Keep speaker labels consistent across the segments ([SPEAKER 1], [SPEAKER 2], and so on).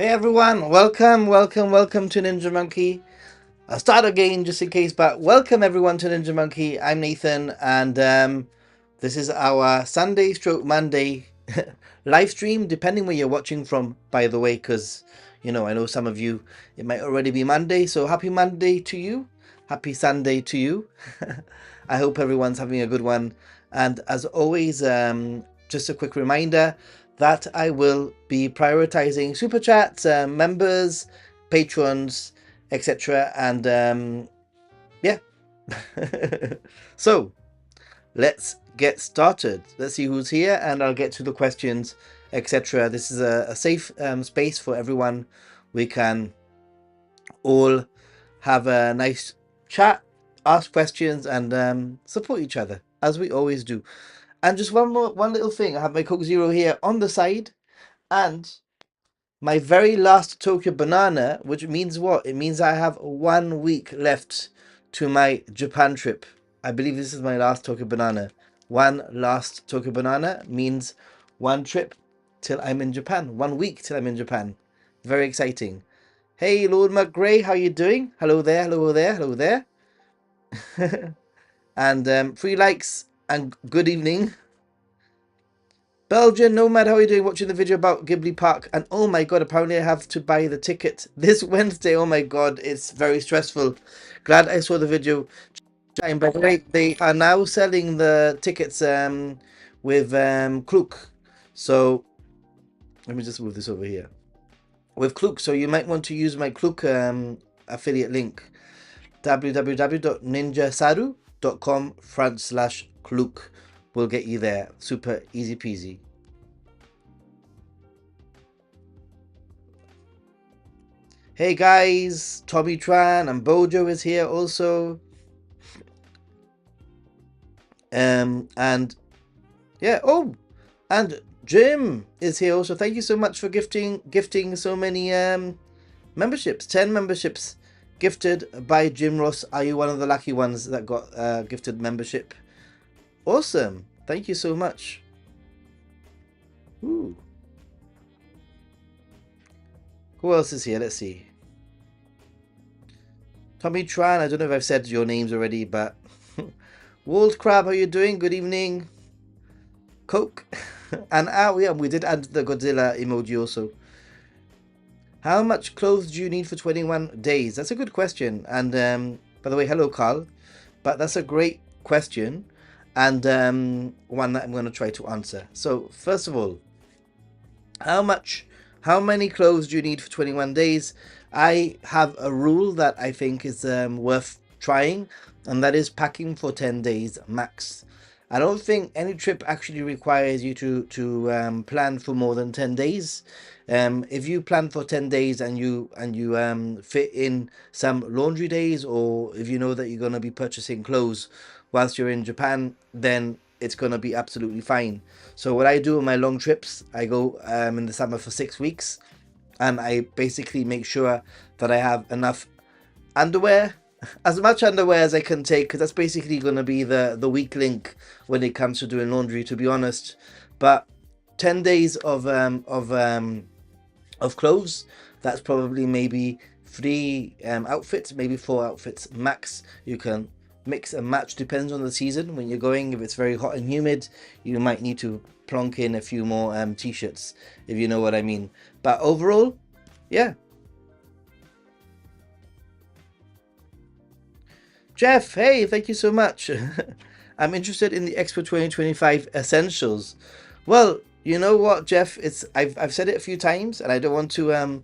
[SPEAKER 1] Hey everyone, welcome to Ninja Monkey. I'll start again just in case, but welcome everyone to Ninja Monkey. I'm Nathan, and this is our Sunday stroke Monday live stream, depending where you're watching from, by the way, because I know some of you, it might already be Monday, so happy Monday to you. Happy Sunday to you. I hope everyone's having a good one. And as always, just a quick reminder that I will be prioritizing super chats, members, patrons, etc. And yeah. So let's get started. Let's see who's here, and I'll get to the questions, etc. This is a safe space for everyone. We can all have a nice chat, ask questions, and support each other as we always do. And just one little thing. I have my Coke Zero here on the side, and my very last Tokyo banana, which means what? It means I have 1 week left to my Japan trip. I believe this is my last Tokyo banana. One last Tokyo banana means one trip till I'm in Japan. 1 week till I'm in Japan. Very exciting. Hey, Lord McGray, how you doing? Hello there, hello there, hello there. And 3 likes and good evening. Belgian Nomad, how are you doing? Watching the video about Ghibli Park. And oh my god, apparently I have to buy the ticket this Wednesday. Oh my god, it's very stressful. Glad I saw the video. And by the way, they are now selling the tickets with Klook. So let me just move this over here. With Klook, so you might want to use my Klook affiliate link. www.ninjasaru.com/Klook will get you there. Super easy peasy. Hey guys, Tommy Tran and Bojo is here also. And yeah, oh, and Jim is here also. Thank you so much for gifting so many memberships. 10 memberships gifted by Jim Ross. Are you one of the lucky ones that got gifted membership? Awesome. Thank you so much. Ooh. Who else is here? Let's see. Tommy Tran, I don't know if I've said your names already, but Walled Crab, how you doing? Good evening. Coke. And yeah, we did add the Godzilla emoji also. How much clothes do you need for 21 days? That's a good question. And by the way, hello, Carl. But that's a great question, and one that I'm going to try to answer. So first of all, how many clothes do you need for 21 days? I have a rule that I think is worth trying, and that is packing for 10 days max. I don't think any trip actually requires you to plan for more than 10 days. If you plan for 10 days and you fit in some laundry days, or if you know that you're going to be purchasing clothes whilst you're in Japan, then it's going to be absolutely fine. So what I do on my long trips, I go in the summer for 6 weeks, and I basically make sure that I have enough underwear, as much underwear as I can take, because that's basically going to be the weak link when it comes to doing laundry, to be honest. But 10 days of clothes, that's probably maybe 3 outfits, maybe 4 outfits max. You can mix and match, depends on the season when you're going. If it's very hot and humid, you might need to plonk in a few more t-shirts, if you know what I mean. But overall, yeah. Jeff, hey, thank you so much. I'm interested in the Expo 2025 essentials. Well, you know what, Jeff? I've said it a few times, and I don't want to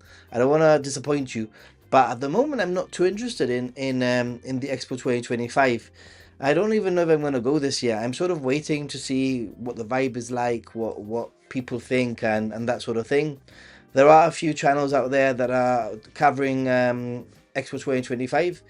[SPEAKER 1] disappoint you, but at the moment I'm not too interested in the Expo 2025. I don't even know if I'm going to go this year. I'm sort of waiting to see what the vibe is like, what people think, and that sort of thing. There are a few channels out there that are covering Expo 2025.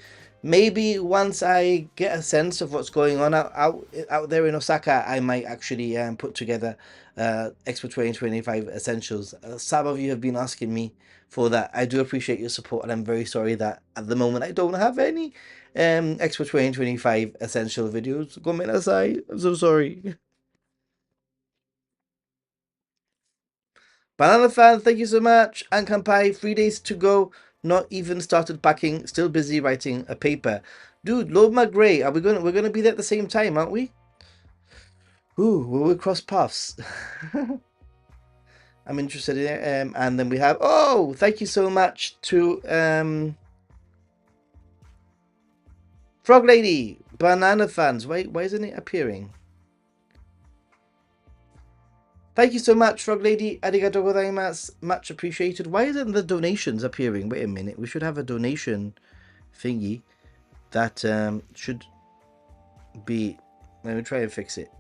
[SPEAKER 1] Maybe once I get a sense of what's going on out there in Osaka, I might actually put together Expo 2025 essentials. Some of you have been asking me for that. I do appreciate your support, and I'm very sorry that at the moment I don't have any Expo 2025 essential videos. Gomenasai. I'm so sorry. Banana fan, thank you so much. And Kampai, 3 days to go. Not even started packing. Still busy writing a paper. Dude, Lord McGray, we're gonna be there at the same time, aren't we? Ooh, will we cross paths? I'm interested in it. And then we have thank you so much to Frog Lady, Banana fans. Why isn't it appearing? Thank you so much, Frog Lady. Arigatou gozaimasu. Much appreciated. Why isn't the donations appearing? Wait a minute. We should have a donation thingy that should be. Let me try and fix it.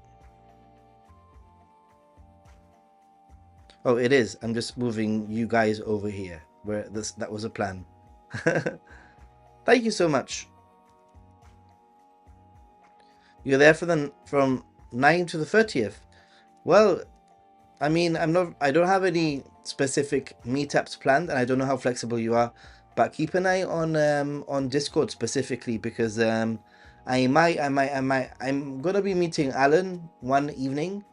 [SPEAKER 1] Oh, it is. I'm just moving you guys over here where that was a plan. Thank you so much. You're there from 9 to the 30th. Well, I mean, I don't have any specific meetups planned, and I don't know how flexible you are, but keep an eye on Discord specifically because I'm gonna be meeting Alan one evening,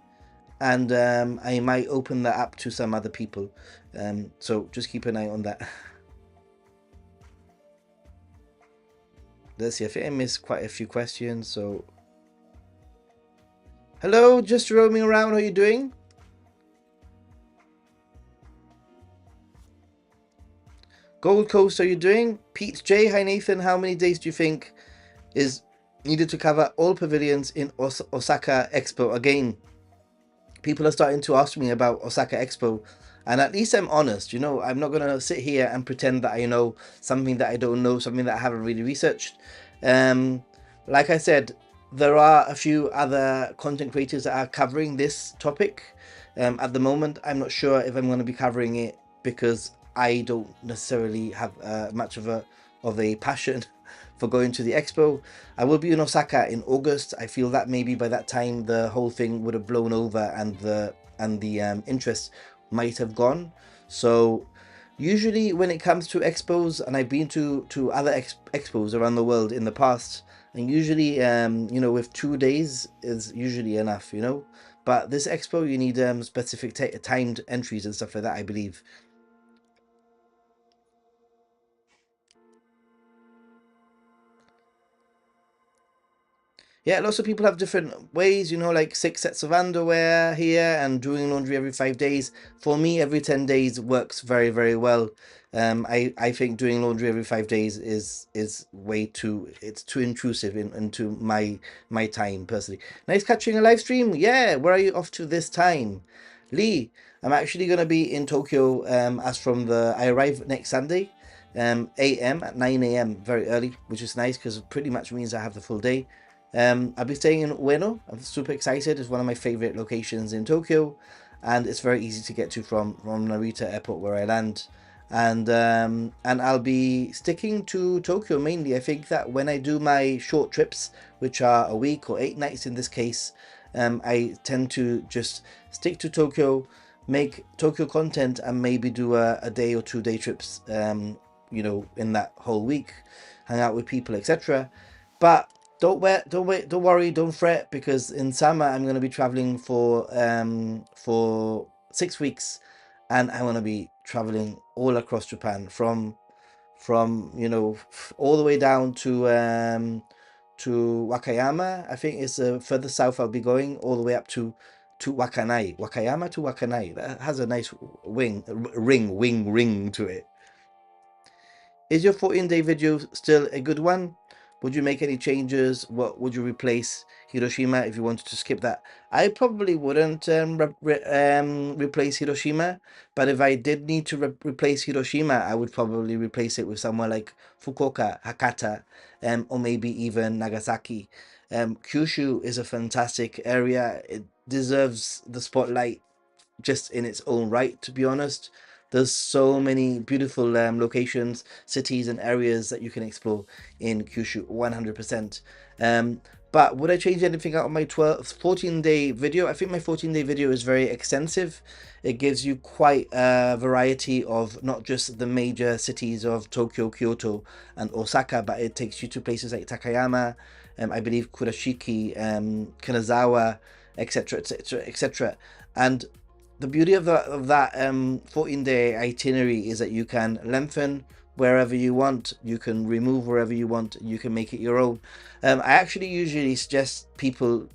[SPEAKER 1] and I might open that up to some other people. So just keep an eye on that. Let's see. I think I missed quite a few questions. So, hello, just roaming around. How are you doing? Gold Coast, how are you doing? Pete J, hi Nathan. How many days do you think is needed to cover all pavilions in Osaka Expo? Again, people are starting to ask me about Osaka Expo, and at least I'm honest. I'm not gonna sit here and pretend that I know something that I don't know, something that I haven't really researched. Um, like I said, there are a few other content creators that are covering this topic. At the moment, I'm not sure if I'm going to be covering it because I don't necessarily have much of a passion for going to the expo. I will be in Osaka in August. I feel that maybe by that time the whole thing would have blown over and the interest might have gone. So usually when it comes to expos, and I've been to other expos around the world in the past, and usually with 2 days is usually enough. But this expo you need specific timed entries and stuff like that, I believe. Yeah, lots of people have different ways, like 6 sets of underwear here and doing laundry every 5 days. For me, every 10 days works very, very well. I think doing laundry every 5 days is way it's too intrusive into my time personally. Nice catching a live stream. Yeah, where are you off to this time? Lee, I'm actually gonna be in Tokyo I arrive next Sunday, AM at 9 a.m. very early, which is nice because it pretty much means I have the full day. I'll be staying in Ueno. I'm super excited. It's one of my favorite locations in Tokyo, and it's very easy to get to from Narita Airport where I land. And I'll be sticking to Tokyo mainly. I think that when I do my short trips, which are a week or 8 nights in this case, I tend to just stick to Tokyo, make Tokyo content, and maybe do a day or 2 day trips. In that whole week, hang out with people, etc. But don't worry, don't fret, because in summer I'm going to be traveling for 6 weeks, and I want to be traveling all across Japan from all the way down to Wakayama. I think it's further south I'll be going all the way up to Wakanai. Wakayama to Wakanai. That has a nice ring to it. Is your 14-day video still a good one? Would you make any changes? What would you replace Hiroshima if you wanted to skip that? I probably wouldn't replace Hiroshima, but if I did need to replace Hiroshima, I would probably replace it with somewhere like Fukuoka, Hakata, or maybe even Nagasaki. Kyushu is a fantastic area. It deserves the spotlight just in its own right, to be honest. There's so many beautiful locations, cities, and areas that you can explore in Kyushu, 100%. But would I change anything out of my 14-day video? I think my 14-day video is very extensive. It gives you quite a variety of not just the major cities of Tokyo, Kyoto, and Osaka, but it takes you to places like Takayama, I believe Kurashiki, Kanazawa, etc., etc., etc. And the beauty of that 14-day itinerary is that you can lengthen wherever you want, you can remove wherever you want, you can make it your own. I actually usually suggest people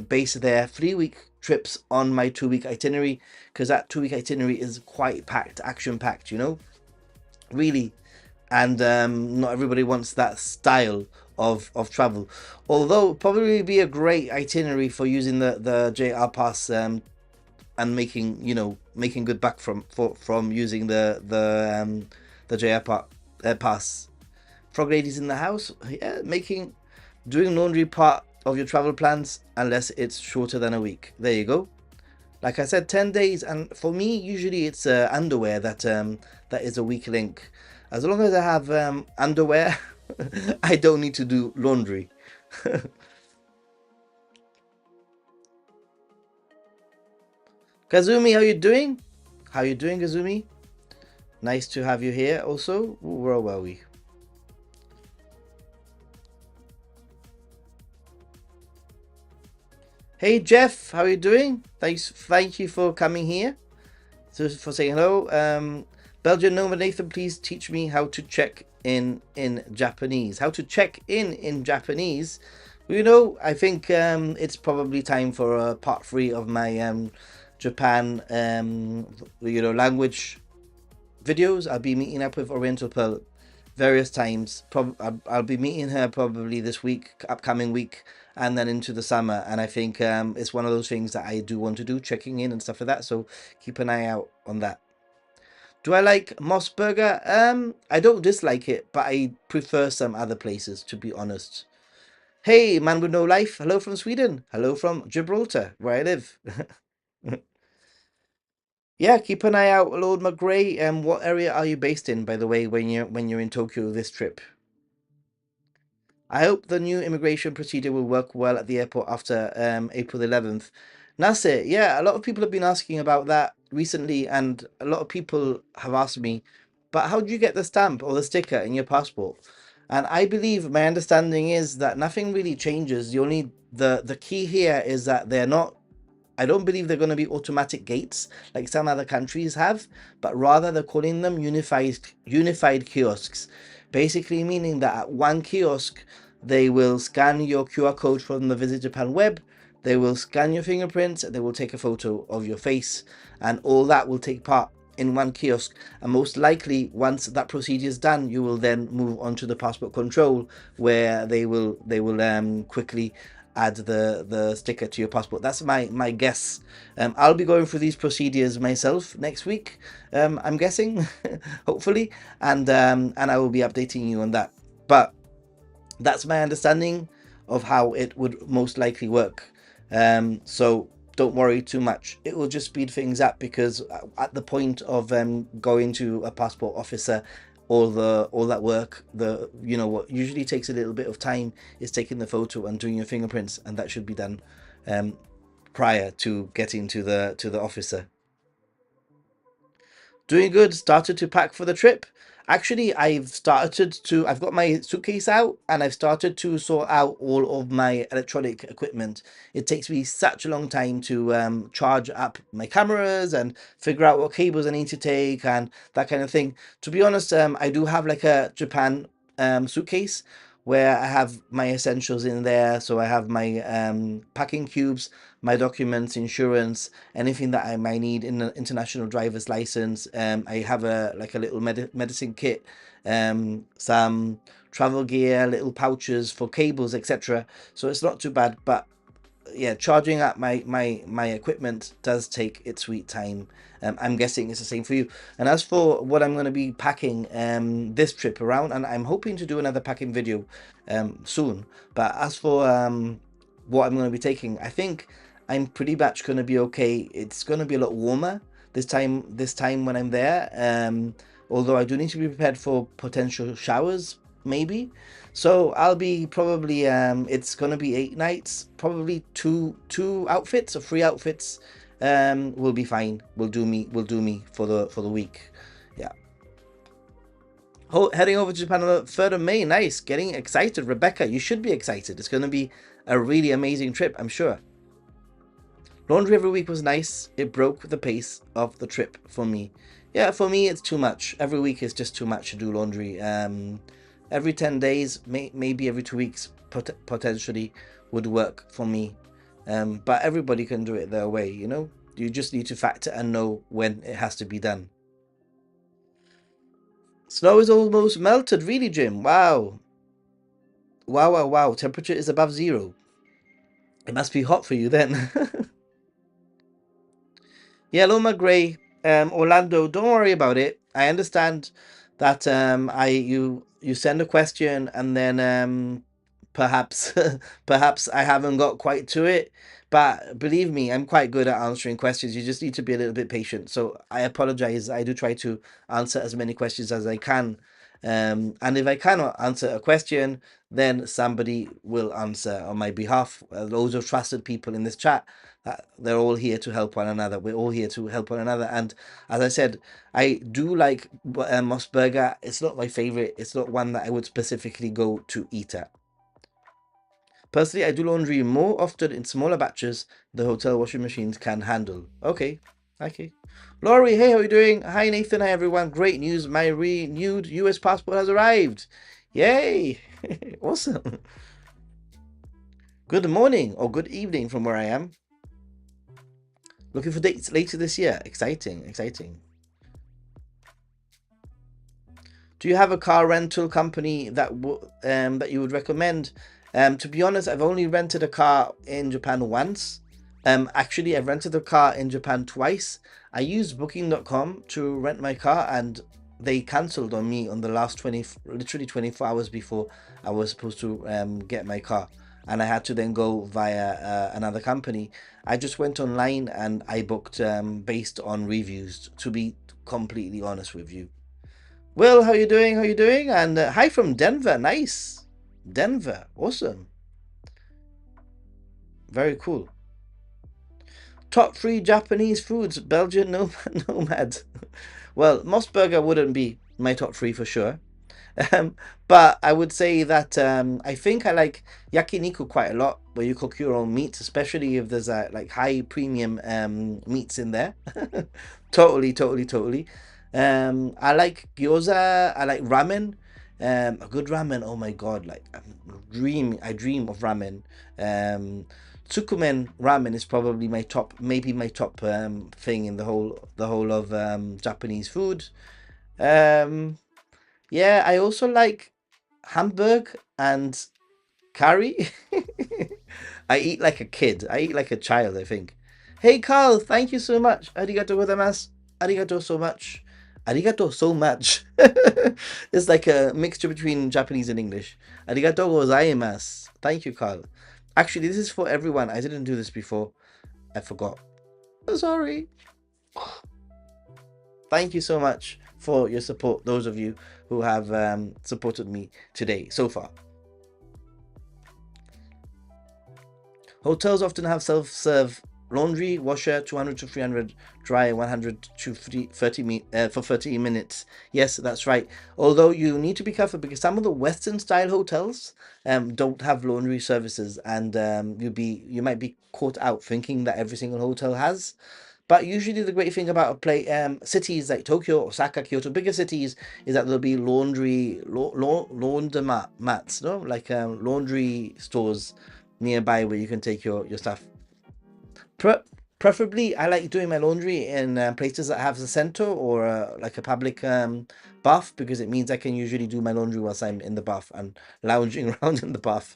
[SPEAKER 1] base their 3-week trips on my 2-week itinerary, because that 2-week itinerary is quite packed, action packed, really. And not everybody wants that style of travel, although probably be a great itinerary for using the JR pass, and making good back from using the JR pass. Frog ladies in the house, yeah, doing laundry part of your travel plans, unless it's shorter than a week. There you go. Like I said, 10 days, and for me, usually it's underwear that is a weak link. As long as I have underwear, I don't need to do laundry. Kazumi, how you doing? How you doing, Kazumi? Nice to have you here. Also, ooh, where were we? Hey Jeff, how are you doing? Thank you for coming here. So for saying hello. Belgian Nomad Nathan, please teach me how to check in Japanese. How to check in Japanese. I think it's probably time for a part 3 of my Japan language videos. I'll be meeting up with Oriental Pearl various times. I'll be meeting her probably this week, upcoming week, and then into the summer. And I think it's one of those things that I do want to do, checking in and stuff like that. So keep an eye out on that. Do I like Moss Burger? I don't dislike it, but I prefer some other places, to be honest. Hey, man with no life. Hello from Sweden. Hello from Gibraltar, where I live. Yeah, keep an eye out, Lord McGray. What area are you based in, by the way, when you're in Tokyo this trip? I hope the new immigration procedure will work well at the airport after April 11th. Nasir, yeah, a lot of people have been asking about that recently, and a lot of people have asked me, but how do you get the stamp or the sticker in your passport? And I believe my understanding is that nothing really changes. The key here is that they're not. I don't believe they're going to be automatic gates like some other countries have, but rather they're calling them unified kiosks. Basically meaning that at one kiosk they will scan your QR code from the Visit Japan web, they will scan your fingerprints, they will take a photo of your face, and all that will take part in one kiosk. And most likely, once that procedure is done, you will then move on to the passport control, where they will quickly add the sticker to your passport. That's my guess. I'll be going through these procedures myself next week. I'm guessing, hopefully, and I will be updating you on that. But that's my understanding of how it would most likely work. So don't worry too much. It will just speed things up, because at the point of going to a passport officer, all that work, what usually takes a little bit of time is taking the photo and doing your fingerprints, and that should be done um, prior to getting to the officer. Doing good. Started to pack for the trip. Actually, I've got my suitcase out, and I've started to sort out all of my electronic equipment. It takes me such a long time to charge up my cameras and figure out what cables I need to take and that kind of thing. To be honest, I do have like a Japan suitcase where I have my essentials in there. So I have my packing cubes, my documents, insurance, anything that I might need in an international driver's license. I have a little medicine kit, some travel gear, little pouches for cables, etc. So it's not too bad. But yeah, charging up my equipment does take its sweet time. I'm guessing it's the same for you. And as for what I'm going to be packing this trip around, and I'm hoping to do another packing video soon. But as for what I'm going to be taking, I think I'm pretty much going to be okay. It's going to be a lot warmer this time when I'm there. Although I do need to be prepared for potential showers, maybe. So I'll be probably it's gonna be 8 nights, probably two outfits or 3 outfits will be fine. Will do me for the week. Yeah. Oh, heading over to Japan on the 3rd of May. Nice. Getting excited. Rebecca, you should be excited. It's gonna be a really amazing trip, I'm sure. Laundry every week was nice. It broke the pace of the trip for me. Yeah, for me it's too much. Every week is just too much to do laundry. Every 10 days, maybe every 2 weeks, potentially would work for me. But everybody can do it their way, you know? You just need to factor and know when it has to be done. Snow is almost melted, really, Jim. Wow. Wow, wow, wow. Temperature is above zero. It must be hot for you then. Yeah, Loma Gray, Orlando, don't worry about it. I understand that you send a question and then perhaps perhaps I haven't got quite to it. But believe me, I'm quite good at answering questions. You just need to be a little bit patient. So I apologize. I do try to answer as many questions as I can. And if I cannot answer a question, then somebody will answer on my behalf. Those of trusted people in this chat, they're all here to help one another. We're all here to help one another. And as I said, I do like Moss Burger. It's not my favorite. It's not one that I would specifically go to eat at. Personally, I do laundry more often in smaller batches the hotel washing machines can handle. Okay, okay. Laurie, hey, how are you doing? Hi, Nathan. Hi, everyone. Great news. My renewed US passport has arrived. Yay! Awesome. Good morning or good evening from where I am. Looking for dates later this year. Exciting, exciting. Do you have a car rental company that you would recommend? To be honest, I've only rented a car in Japan once. Actually, I've rented a car in Japan twice. I used Booking.com to rent my car, and they cancelled on me on the last literally 24 hours before I was supposed to get my car, and I had to then go via another company. I just went online and I booked based on reviews. To be completely honest with you. Will, how you doing? How you doing? And hi from Denver. Nice. Denver. Awesome. Very cool. Top three Japanese foods. Belgian nomad. Well, Moss Burger wouldn't be my top three for sure. But I would say that I think I like yakiniku quite a lot, where you cook your own meat, especially if there's like high premium meats in there. Totally, totally, totally. I like gyoza. I like ramen. A good ramen. Oh my God! Like I dream of ramen. Um, Tsukumen ramen is probably my top, maybe my top thing in the whole of Japanese food. Um, yeah, I also like Hamburg and curry. I eat like a kid. I eat like a child, I think. Hey, Carl, thank you so much. Arigato gozaimasu. Arigato so much. Arigato so much. It's like a mixture between Japanese and English. Arigato gozaimasu. Thank you, Carl. Actually, this is for everyone. I didn't do this before. I forgot. Sorry. Thank you so much for your support, those of you who have supported me today so far. Hotels often have self-serve laundry, washer, 200 to 300, dry, 100 to 30 for 30 minutes. Yes, that's right. Although you need to be careful because some of the Western style hotels don't have laundry services, and you might be caught out thinking that every single hotel has. But usually the great thing about cities like Tokyo, Osaka, Kyoto, bigger cities, is that there'll be laundromat mats, no, like laundry stores nearby where you can take your stuff. Pre- Preferably, I like doing my laundry in places that have a center or like a public bath, because it means I can usually do my laundry whilst I'm in the bath and lounging around in the bath.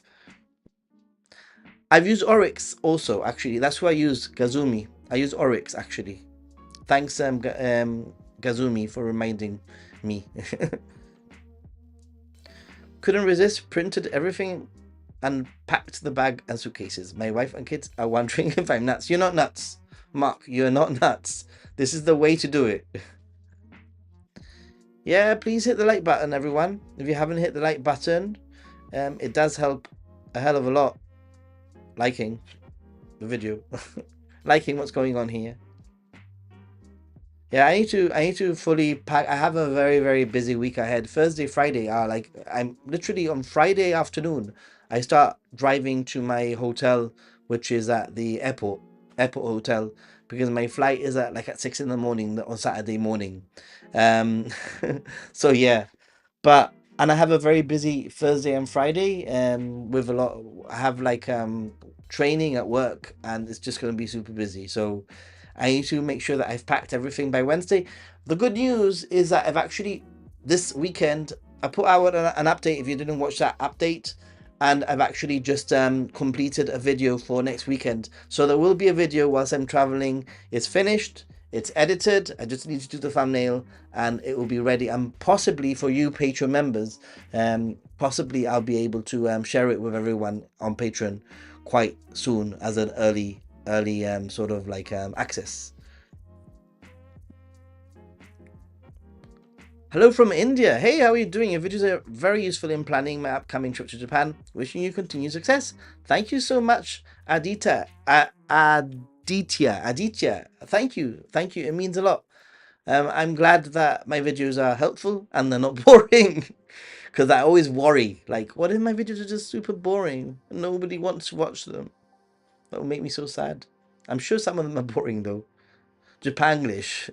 [SPEAKER 1] I've used Oryx also, actually. That's who I use, Gazumi. I use Oryx, actually. Thanks, Gazumi, for reminding me. Couldn't resist, printed everything and packed the bag and suitcases. My wife and kids are wondering if I'm nuts. You're not nuts, Mark. You're not nuts. This is the way to do it. Yeah, please hit the like button, everyone. If you haven't hit the like button, it does help a hell of a lot. Liking the video, liking what's going on here. Yeah, I need to fully pack. I have a very, very busy week ahead. Thursday, Friday are like, I'm literally on Friday afternoon. I start driving to my hotel, which is at the airport. airport hotel because my flight is at like at 6 in the morning on Saturday morning. Um, so yeah, but and I have a very busy Thursday and Friday with a lot. I have like training at work, and it's just going to be super busy. So I need to make sure that I've packed everything by Wednesday. The good news is that I've actually this weekend I put out an update. If you didn't watch that update, and I've actually just completed a video for next weekend. So there will be a video whilst I'm traveling. It's finished. It's edited. I just need to do the thumbnail, and it will be ready. And possibly for you Patreon members, possibly I'll be able to share it with everyone on Patreon quite soon as an early sort of like access. Hello from India. Hey, how are you doing? Your videos are very useful in planning my upcoming trip to Japan. Wishing you continued success. Thank you so much, Aditya. Aditya. Thank you. Thank you. It means a lot. I'm glad that my videos are helpful and they're not boring. Because I always worry, like, what if my videos are just super boring? Nobody wants to watch them. That will make me so sad. I'm sure some of them are boring though. Japanglish.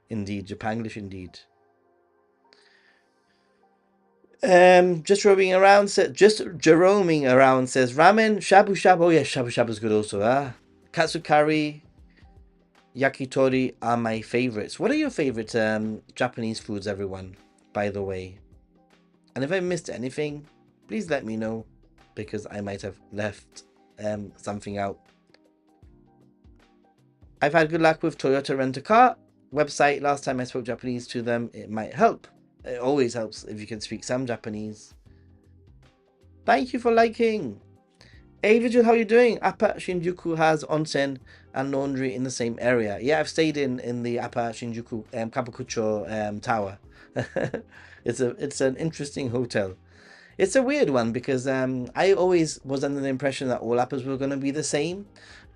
[SPEAKER 1] Indeed, Japanglish indeed. Just roaming around says ramen, shabu shabu. Oh yeah, shabu shabu is good also. Katsukari, yakitori are my favorites. What are your favorite Japanese foods, everyone? By the way, and if I missed anything, please let me know because I might have left something out. I've had good luck with Toyota Rent a Car website. Last time I spoke Japanese to them, it might help. It always helps if you can speak some Japanese. Thank you for liking. Hey Vigil, how are you doing? Upper Shinjuku has onsen and laundry in the same area. Yeah, I've stayed in the Upper Shinjuku Kabukicho tower. It's an interesting hotel. It's a weird one because I always was under the impression that all uppers were going to be the same,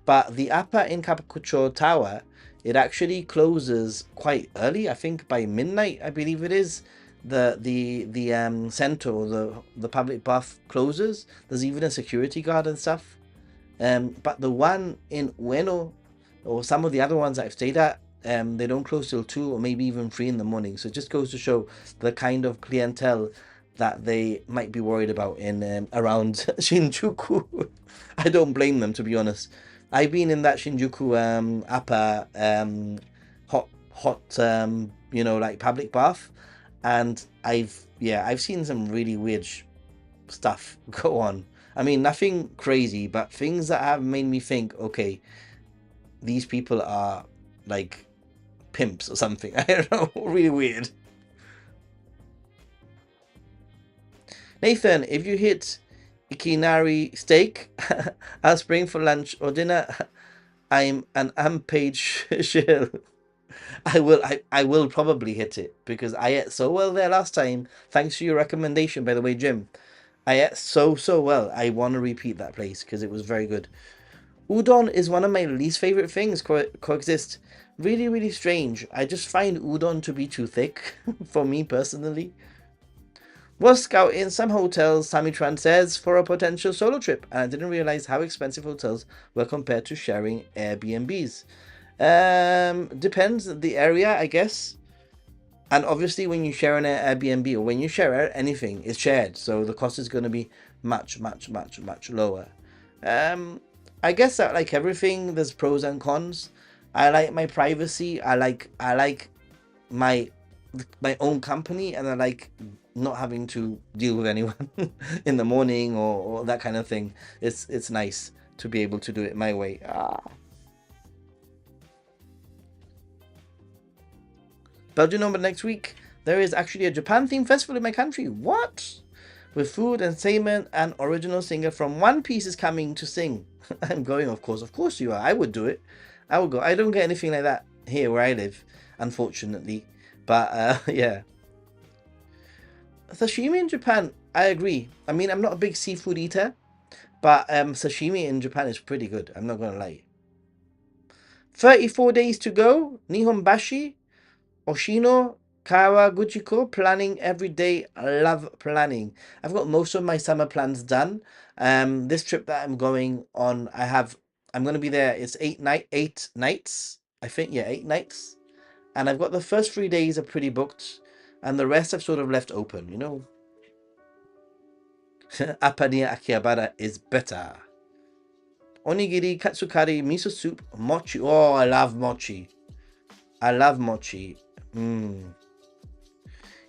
[SPEAKER 1] but the upper in Kabukicho Tower, it actually closes quite early. I think by midnight, I believe it is. The center or the public bath closes. There's even a security guard and stuff. But the one in Ueno or some of the other ones I've stayed at, they don't close till 2 or maybe even 3 in the morning. So it just goes to show the kind of clientele that they might be worried about in around Shinjuku. I don't blame them, to be honest. I've been in that Shinjuku upper hot like public bath, and I've seen some really weird stuff go on. I mean, nothing crazy, but things that have made me think, okay, these people are like pimps or something. I don't know, really weird. Nathan, if you hit Ikinari steak, I'll spring for lunch or dinner. I'm an unpaid shill. I will probably hit it because I ate so well there last time. Thanks for your recommendation, by the way, Jim. I ate so well. I want to repeat that place because it was very good. Udon is one of my least favorite things coexist. Really, really strange. I just find udon to be too thick for me personally. Was scouting some hotels, Samitran says, for a potential solo trip, and I didn't realize how expensive hotels were compared to sharing Airbnbs. Depends the area, I guess. And obviously, when you share an Airbnb or when you share anything, it's shared, so the cost is going to be much, much, much, much lower. I guess that like everything, there's pros and cons. I like my privacy. I like my own company, and I like not having to deal with anyone in the morning or that kind of thing. It's nice to be able to do it my way. But you know, but next week there is actually a Japan themed festival in my country. What? With food, entertainment, and original singer from One Piece is coming to sing. I'm going, of course. Of course you are. I would do it. I would go. I don't get anything like that here where I live, unfortunately. But yeah. Sashimi in Japan, I agree. I mean, I'm not a big seafood eater, but sashimi in Japan is pretty good. I'm not going to lie. 34 days to go. Nihonbashi, Oshino, Kawaguchiko, planning every day. I love planning. I've got most of my summer plans done. This trip that I'm going on, I have I'm gonna be there. It's 8 nights, I think. Yeah, 8 nights. And I've got the first 3 days are pretty booked, and the rest I've sort of left open. Apania Akihabara is better. Onigiri, katsukari, miso soup, mochi. Oh, I love mochi. I love mochi. Mm.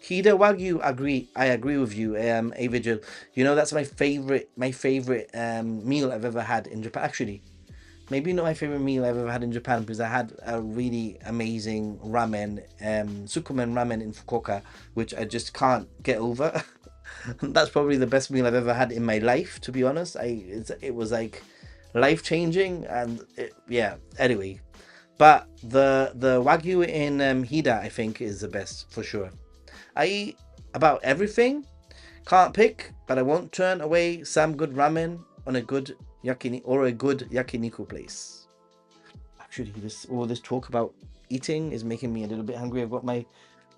[SPEAKER 1] Hida Wagyu, agree. I agree with you, Avigil. That's my favorite meal I've ever had in Japan. Actually, maybe not my favorite meal I've ever had in Japan, because I had a really amazing ramen, Sukumen ramen in Fukuoka, which I just can't get over. That's probably the best meal I've ever had in my life, to be honest. It was like life changing, and yeah. Anyway, but the Wagyu in Hida, I think, is the best for sure. I eat about everything. Can't pick, but I won't turn away some good ramen on a good yakiniku place. Actually, this talk about eating is making me a little bit hungry. I've got my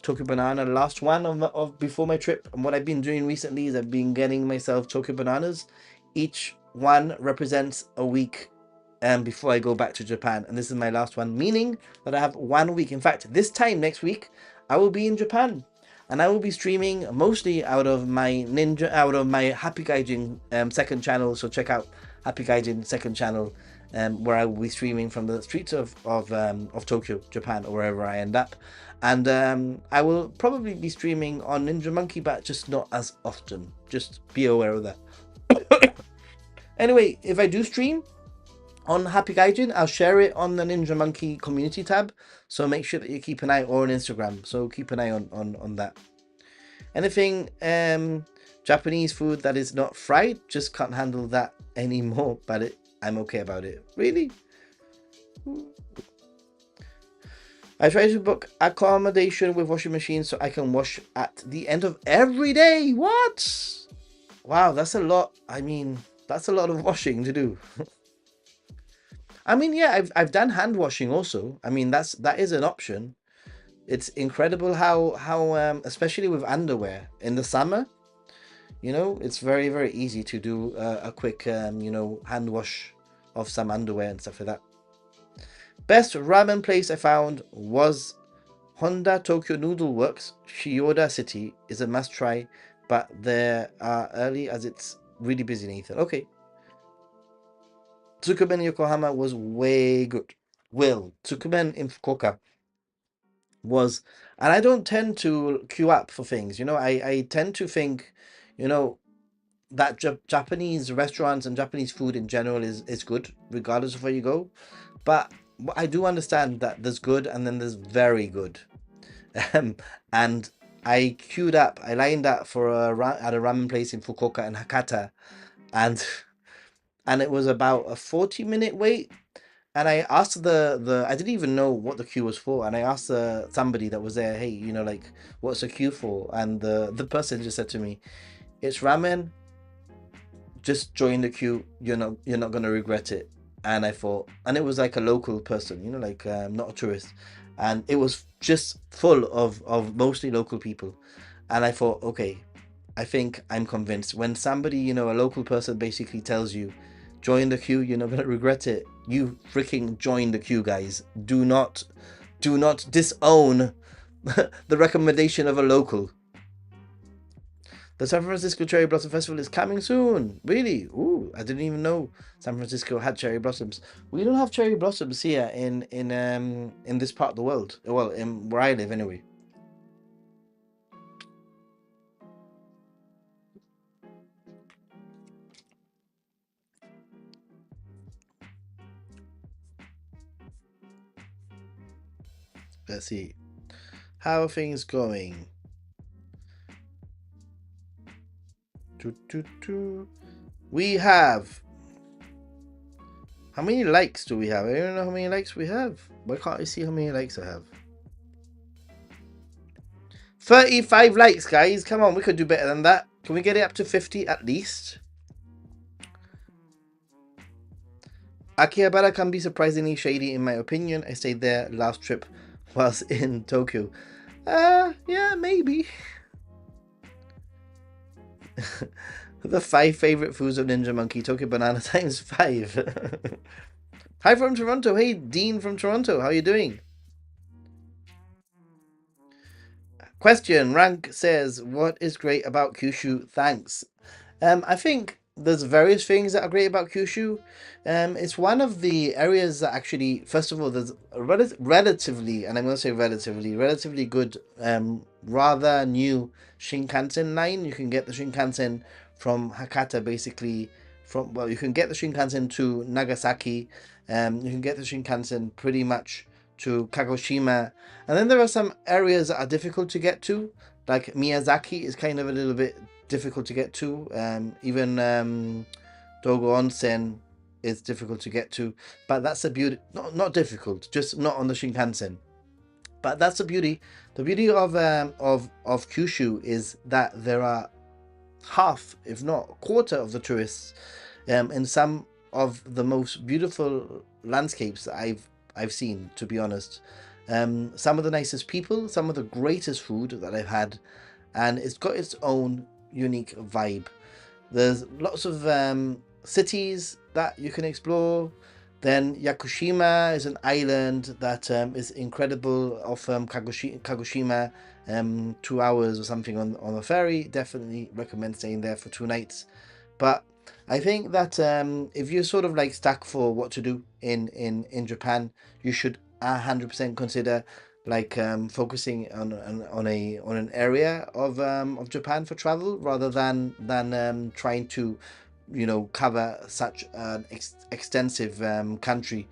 [SPEAKER 1] Tokyo Banana last one of before my trip, and what I've been doing recently is I've been getting myself Tokyo Bananas. Each one represents a week before I go back to Japan, and this is my last one, meaning that I have 1 week. In fact, this time next week I will be in Japan, and I will be streaming mostly out of my Happy Gaijin second channel. So check out Happy Gaijin second channel, where I will be streaming from the streets of Tokyo, Japan, or wherever I end up. And I will probably be streaming on Ninja Monkey, but just not as often. Just be aware of that. Anyway, if I do stream on Happy Gaijin, I'll share it on the Ninja Monkey community tab. So make sure that you keep an eye, or on Instagram. So keep an eye on that. Anything Japanese food that is not fried, just can't handle that anymore. But I'm okay about it. Really? I try to book accommodation with washing machine so I can wash at the end of every day. What? Wow, that's a lot. I mean, that's a lot of washing to do. I mean, yeah, I've done hand washing also. I mean, that is an option. It's incredible how especially with underwear in the summer, it's very, very easy to do a quick hand wash of some underwear and stuff like that. Best ramen place I found was Honda Tokyo Noodle Works. Shiyoda City is a must try, but they're early as it's really busy, Nathan. Okay. Tsukumen Yokohama was way good. Will Tsukumen in Fukuoka was, and I don't tend to queue up for things. I tend to think, you know, that Japanese restaurants and Japanese food in general is good, regardless of where you go. But I do understand that there's good and then there's very good. And I queued up, I lined up for at a ramen place in Fukuoka and Hakata, and and it was about a 40-minute wait. And I asked the I didn't even know what the queue was for, and I asked somebody that was there, hey, like, what's the queue for? And the person just said to me, it's ramen. Just join the queue. You're not gonna regret it. And I thought, and it was like a local person, like not a tourist, and it was just full of mostly local people. And I thought, okay, I think I'm convinced. When somebody, a local person basically tells you, join the queue, you're not gonna regret it. You freaking join the queue, guys. Do not disown the recommendation of a local. The San Francisco Cherry Blossom Festival is coming soon. Really? Ooh, I didn't even know San Francisco had cherry blossoms. We don't have cherry blossoms here in this part of the world. Well, in where I live anyway. Let's see. How are things going? We have. How many likes do we have? I don't know how many likes we have. Why can't I see how many likes I have? 35 likes, guys. Come on, we could do better than that. Can we get it up to 50 at least? Akihabara can be surprisingly shady in my opinion. I stayed there last trip whilst in Tokyo. Yeah, maybe. The 5 favorite foods of Ninja Monkey. Tokyo banana times 5. Hi from Toronto. Hey, Dean from Toronto. How are you doing? Question Rank says, "What is great about Kyushu? Thanks." I think there's various things that are great about Kyushu. It's one of the areas that actually, first of all, there's a relatively, and I'm going to say relatively good, rather new Shinkansen line. You can get the Shinkansen from Hakata, basically. Well, you can get the Shinkansen to Nagasaki. You can get the Shinkansen pretty much to Kagoshima, and then there are some areas that are difficult to get to, like Miyazaki is kind of a little bit difficult to get to. Even Dogo Onsen is difficult to get to, but that's the beauty. Not difficult, just not on the Shinkansen. But that's the beauty. The beauty of Kyushu is that there are half, if not a quarter, of the tourists in some of the most beautiful landscapes that I've seen. To be honest, some of the nicest people, some of the greatest food that I've had, and it's got its own unique vibe. There's lots of cities that you can explore. Then Yakushima is an island that is incredible off Kagoshima, 2 hours or something on a ferry. Definitely recommend staying there for 2 nights. But I think that if you're sort of like stuck for what to do in Japan, you should 100% consider like focusing on an area of Japan for travel rather than trying to cover such an extensive country.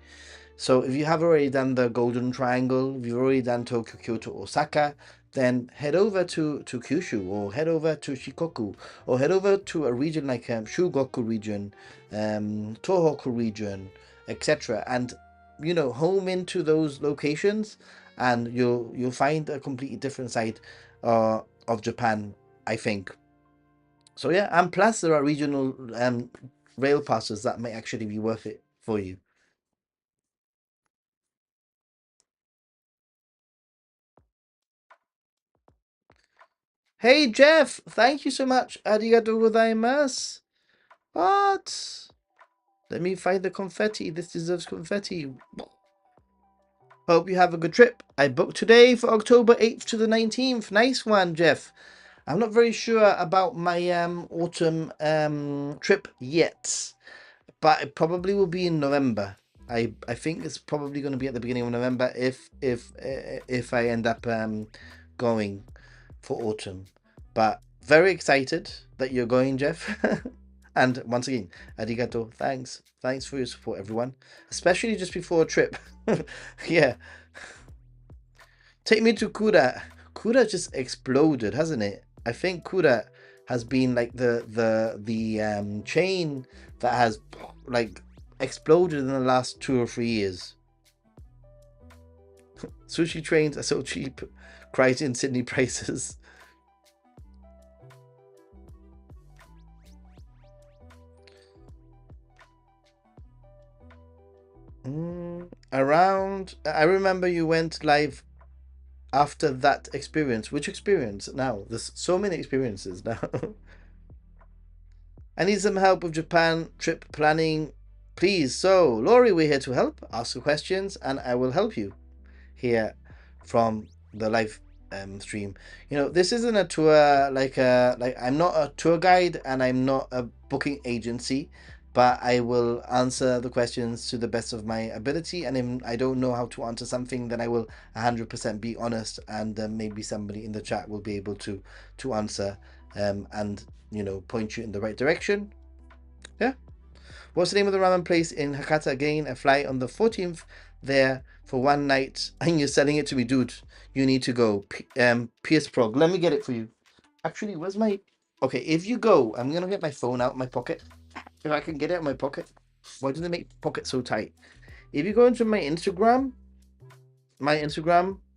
[SPEAKER 1] So if you have already done the Golden Triangle, if you've already done Tokyo, Kyoto, Osaka, then head over to Kyushu or head over to Shikoku or head over to a region like Shugoku region, Tohoku region, etc. And home into those locations, and you'll find a completely different side of Japan, I think. So yeah, and plus there are regional rail passes that may actually be worth it for you. Hey Jeff, thank you so much. Arigatou gozaimasu. What? Let me find the confetti. This deserves confetti. Hope you have a good trip. I booked today for October 8th to the 19th. Nice one, Jeff. I'm not very sure about my autumn trip yet, but it probably will be in November. I think it's probably going to be at the beginning of November if I end up going for autumn. But very excited that you're going, Jeff. And once again, arigato. Thanks for your support, everyone, especially just before a trip. Yeah, take me to Kura. Kura just exploded, hasn't it? I think Kura has been like the chain that has like exploded in the last 2 or 3 years. Sushi trains are so cheap, cries in Sydney prices. Around, I remember you went live after that experience. Which experience? Now, there's so many experiences now. I need some help with Japan trip planning, please. So, Laurie, we're here to help. Ask your questions, and I will help you here from the live stream. This isn't a tour like I'm not a tour guide and I'm not a booking agency, but I will answer the questions to the best of my ability. And if I don't know how to answer something, then I will 100% be honest, and maybe somebody in the chat will be able to answer and point you in the right direction. Yeah. What's the name of the ramen place in Hakata again? I fly on the 14th there for 1 night, and you're selling it to me, dude. You need to go. PS Prog. Let me get it for you. Actually, where's my? Okay, if you go, I'm gonna get my phone out of my pocket. If I can get it out of my pocket. Why do they make pockets so tight? If you go into my Instagram,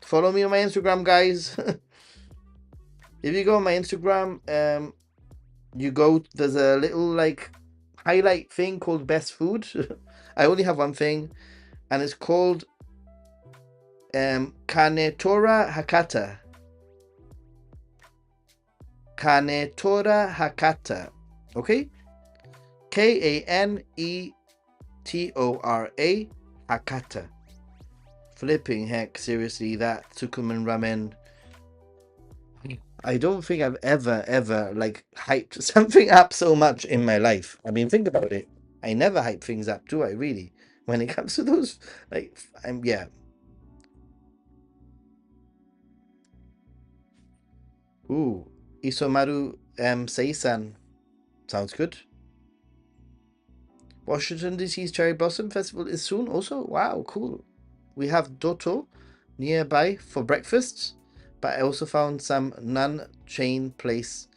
[SPEAKER 1] follow me on my Instagram, guys. If you go on my Instagram, you go. There's a little like highlight thing called best food. I only have one thing, and it's called Kanetora Hakata. Kanetora Hakata. Okay? Kanetora Hakata. Flipping heck, seriously, that Tsukumen ramen. I don't think I've ever like hyped something up so much in my life. I mean, think about it. I never hype things up, do I really? When it comes to those, like, I'm yeah. Ooh, Isomaru Seisan. Sounds good. Washington DC's Cherry Blossom Festival is soon also. Wow, cool. We have Doto nearby for breakfast, but I also found some non-chain place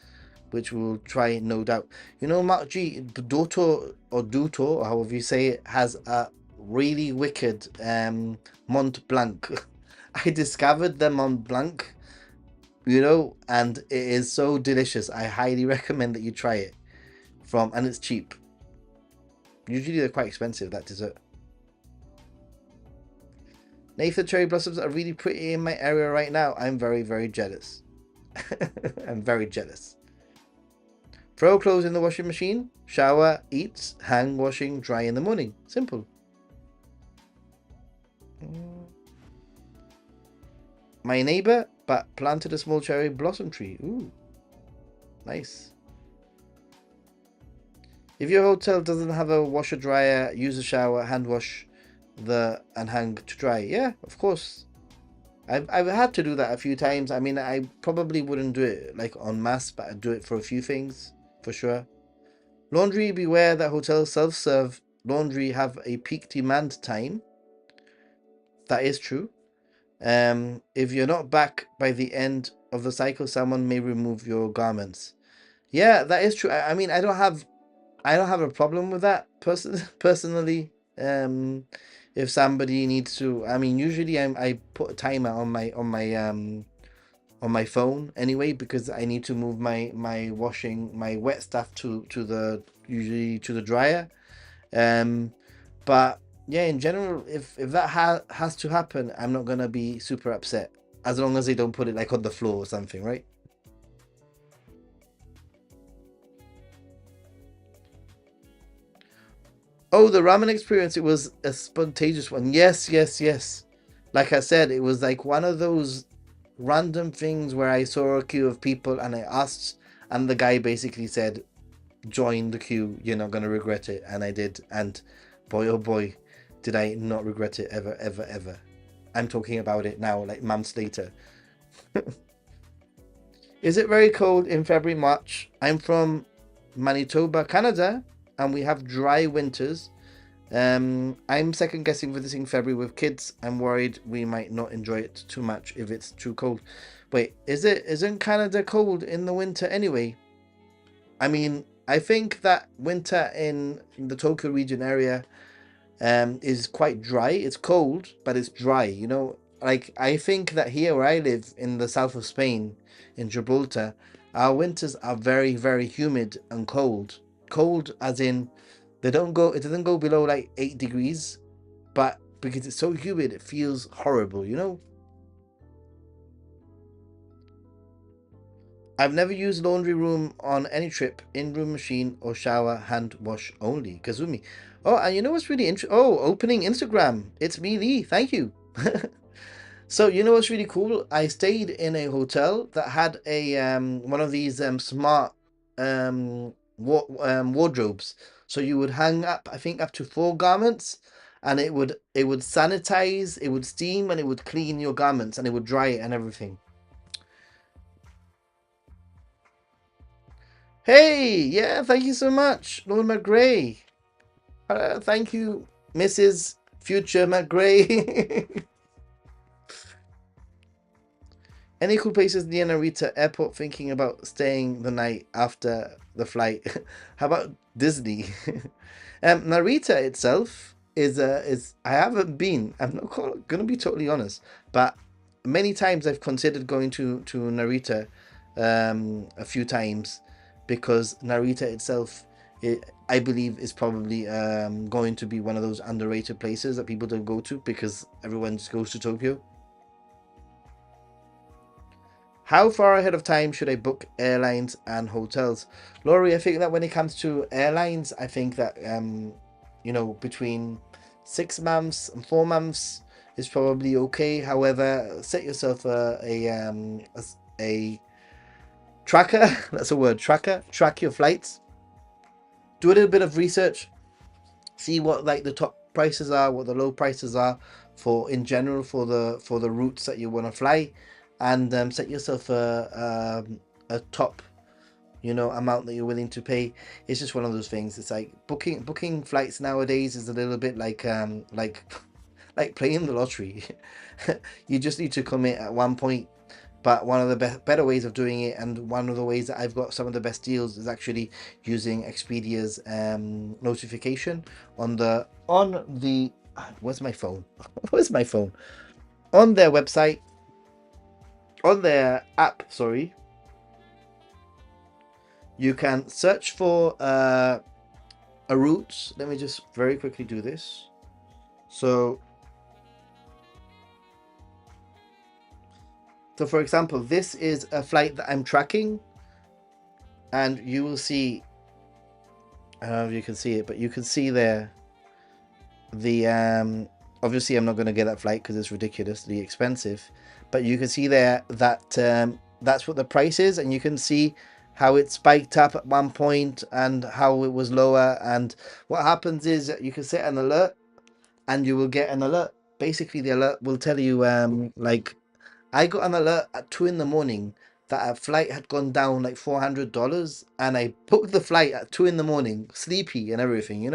[SPEAKER 1] which we'll try no doubt. You know, Mark G, Doto or Duto, or however you say it, has a really wicked Mont Blanc. I discovered the Mont Blanc, and it is so delicious. I highly recommend that you try it and it's cheap. Usually they're quite expensive, that dessert. Nathan, cherry blossoms are really pretty in my area right now. I'm very, very jealous. I'm very jealous. Throw clothes in the washing machine, shower, eat, hang, washing, dry in the morning. Simple. My neighbor, but planted a small cherry blossom tree. Ooh, nice. If your hotel doesn't have a washer dryer, use a shower, hand wash and hang to dry. Yeah, of course. I've had to do that a few times. I mean, I probably wouldn't do it like en masse, but I'd do it for a few things for sure. Laundry, beware that hotels self-serve laundry have a peak demand time. That is true. If you're not back by the end of the cycle, someone may remove your garments. Yeah, that is true. I mean, I don't have a problem with that personally. If somebody needs to, I mean, usually I put a timer on my phone anyway because I need to move my washing my wet stuff to the usually to the dryer. Um, but yeah, in general, if that has to happen, I'm not gonna be super upset as long as they don't put it like on the floor or something, right? Oh, the ramen experience, it was a spontaneous one. Yes, yes, yes. Like I said, it was like one of those random things where I saw a queue of people and I asked, and the guy basically said, join the queue, you're not going to regret it. And I did. And boy, oh boy, did I not regret it ever, ever, ever. I'm talking about it now, like months later. Is it very cold in February, March? I'm from Manitoba, Canada, and we have dry winters. I'm second guessing visiting February with kids. I'm worried we might not enjoy it too much if it's too cold. Wait, isn't Canada cold in the winter anyway? I mean, I think that winter in the Tokyo region area is quite dry. It's cold, but it's dry. Like I think that here where I live in the south of Spain, in Gibraltar, our winters are very, very humid and cold. Cold as in it doesn't go below like 8 degrees, but because it's so humid, it feels horrible. I've never used laundry room on any trip, in-room machine or shower, hand wash only. Kazumi. Oh, and you know what's really interesting? Oh, opening Instagram. It's me, Lee. Thank you. So you know what's really cool? I stayed in a hotel that had a one of these smart wardrobes. So you would hang up, I think, up to 4 garments, and it would sanitize, it would steam, and it would clean your garments, and it would dry it and everything. Hey, yeah, thank you so much, Lord McGray. Thank you, Mrs. Future McGray. Any cool places near Narita Airport thinking about staying the night after the flight? How about Disney? Narita itself is I haven't been. I'm not gonna be totally honest, but many times I've considered going to Narita a few times because Narita itself, I believe, is probably going to be one of those underrated places that people don't go to because everyone just goes to Tokyo. How far ahead of time should I book airlines and hotels? Laurie, I think that when it comes to airlines, I think that between 6 months and 4 months is probably okay. However, set yourself a tracker. That's a word, tracker. Track your flights. Do a little bit of research. See what like the top prices are, what the low prices are for in general for the routes that you want to fly, and set yourself a top amount that you're willing to pay. It's just one of those things. It's like booking flights nowadays is a little bit like like playing the lottery. You just need to commit at one point. But one of the better ways of doing it, and one of the ways that I've got some of the best deals, is actually using Expedia's notification on the where's my phone? Where's my phone? On their website, on their app. Sorry, you can search for a route. Let me just very quickly do this. So for example, this is a flight that I'm tracking, and you will see, I don't know if you can see it, but you can see there the obviously I'm not going to get that flight because it's ridiculously expensive, but you can see there that that's what the price is, and you can see how it spiked up at one point and how it was lower. And what happens is that you can set an alert, and you will get an alert. Basically, the alert will tell you like I got an alert at 2 in the morning that a flight had gone down like $400, and I booked the flight at 2 in the morning, sleepy and everything.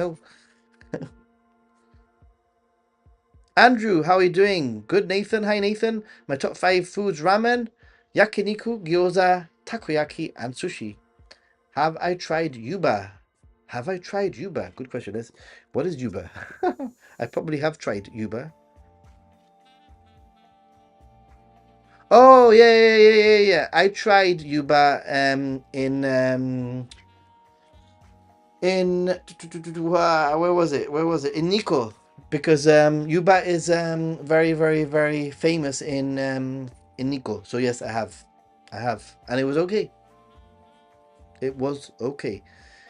[SPEAKER 1] Andrew, how are you doing? Good, Nathan. Hi, Nathan. My top 5 foods: ramen, yakiniku, gyoza, takoyaki, and sushi. Have I tried yuba? Have I tried yuba? Good question. What is yuba? I probably have tried yuba. Oh yeah, yeah, yeah, yeah, yeah. I tried yuba in where was it? Where was it? In Nikko, because yuba is very, very, very famous in Nikko. So yes, I have, and it was okay. It was okay.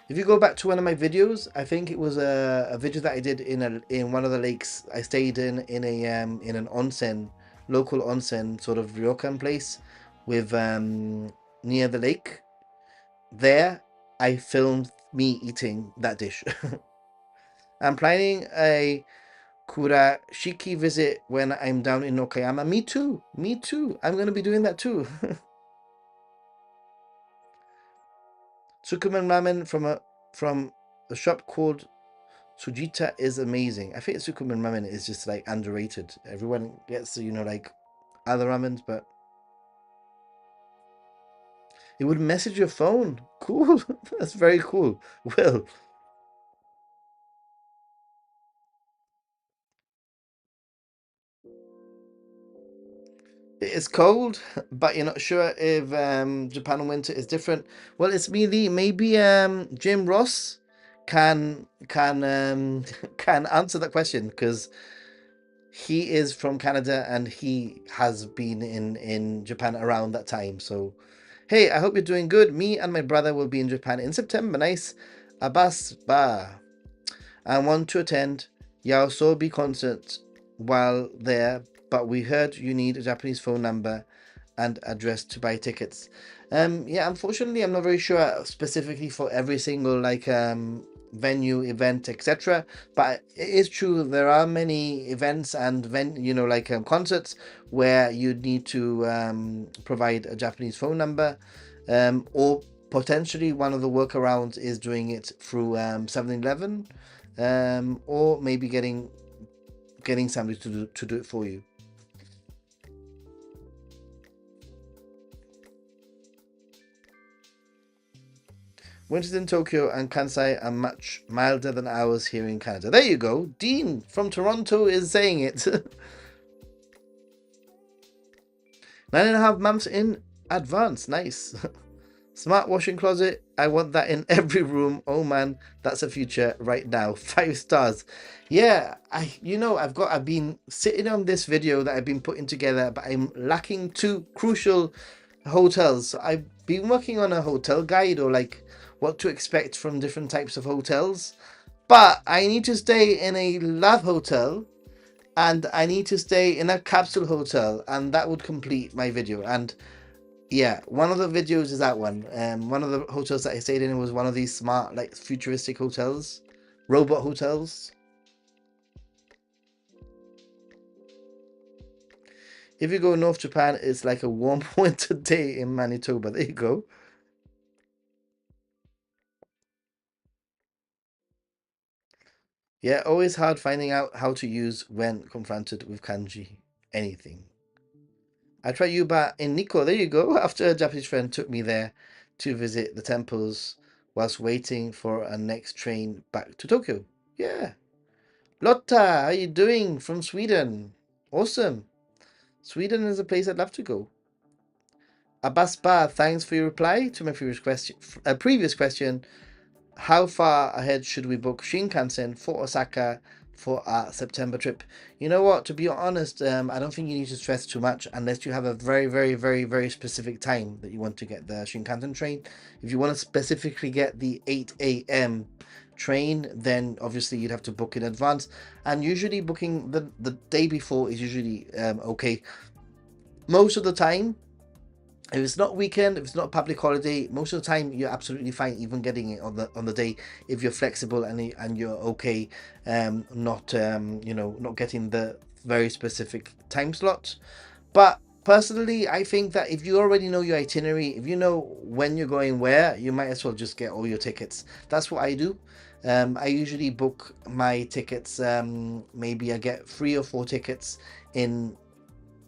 [SPEAKER 1] If you go back to one of my videos, I think it was a video that I did in one of the lakes I stayed in an onsen, local onsen sort of ryokan place with near the lake. There, I filmed me eating that dish. I'm planning a Kurashiki visit when I'm down in Okayama. Me too. Me too. I'm gonna be doing that too. Tsukumen ramen from a shop called Sujita is amazing. I think Tsukumen ramen is just like underrated. Everyone gets like other ramens, but it would message your phone. Cool. That's very cool. Well, it's cold, but you're not sure if Japan winter is different. Well, it's maybe Jim Ross can can answer that question, because he is from Canada and he has been in Japan around that time. So, hey, I hope you're doing good. Me and my brother will be in Japan in September. Nice. Abbas Ba. I want to attend Yaosobi concert while there, but we heard you need a Japanese phone number and address to buy tickets. Yeah, unfortunately, I'm not very sure specifically for every single venue, event, etc. But it is true there are many events and concerts where you need to provide a Japanese phone number, or potentially one of the workarounds is doing it through 7-Eleven, or maybe getting somebody to do it for you. Winters in Tokyo and Kansai are much milder than ours here in Canada. There you go. Dean from Toronto is saying it. 9.5 months in advance. Nice. Smart washing closet. I want that in every room. Oh man, that's a future right now. 5 stars. Yeah, I've been sitting on this video that I've been putting together, but I'm lacking 2 crucial hotels. So I've been working on a hotel guide, or like what to expect from different types of hotels. But I need to stay in a love hotel and I need to stay in a capsule hotel, and that would complete my video. And yeah, one of the videos is that one. One of the hotels that I stayed in was one of these smart, like futuristic hotels, robot hotels. If you go North Japan, it's like a warm winter day in Manitoba. There you go. Yeah, always hard finding out how to use when confronted with kanji. Anything. I tried Yuba in Nikko. There you go. After a Japanese friend took me there to visit the temples whilst waiting for a next train back to Tokyo. Yeah. Lotta, how you doing from Sweden? Awesome. Sweden is a place I'd love to go. Abaspa, thanks for your reply to my previous question. How far ahead should we book Shinkansen for Osaka for our September trip? You know what? To be honest, I don't think you need to stress too much unless you have a very, very, very, very specific time that you want to get the Shinkansen train. If you want to specifically get the 8 a.m. train, then obviously you'd have to book in advance. And usually booking the day before is usually okay. Most of the time, if it's not weekend, if it's not a public holiday, most of the time you're absolutely fine even getting it on the day if you're flexible and you're okay, not not getting the very specific time slot. But personally, I think that if you already know your itinerary, if you know when you're going where, you might as well just get all your tickets. That's what I do. I usually book my tickets. Maybe I get 3 or 4 tickets in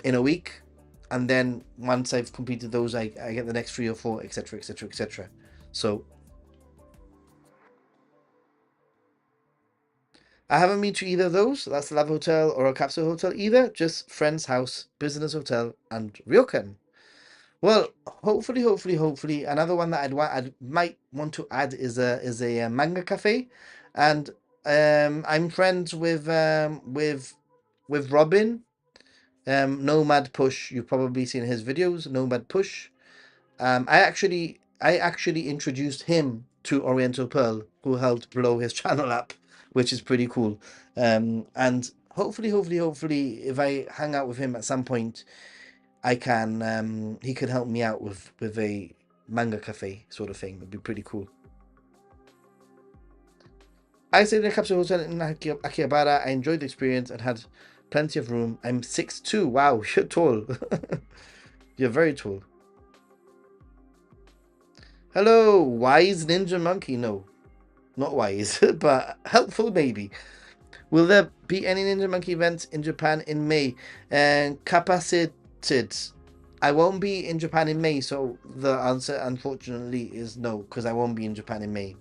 [SPEAKER 1] a week, and then once I've completed those, I get the next 3 or 4, etc., etc., etc. So I haven't been to either of those. That's the Love Hotel or a capsule hotel either. Just friend's house, business hotel, and ryokan. Well, hopefully, another one that I might want to add is a manga cafe, and I'm friends with Robin. Nomad Push. You've probably seen his videos. Nomad Push. I actually introduced him to Oriental Pearl, who helped blow his channel up, which is pretty cool. And hopefully, if I hang out with him at some point, I can he can help me out with a manga cafe sort of thing. It'd be pretty cool. I stayed in a capsule hotel in Akihabara. I enjoyed the experience and had plenty of room. I'm 6'2". Wow, you're tall. You're very tall. Hello, wise ninja monkey. No, not wise, but helpful maybe. Will there be any Ninja Monkey events in Japan in May? And capacitated. I won't be in Japan in May, so the answer unfortunately is no, because I won't be in Japan in May.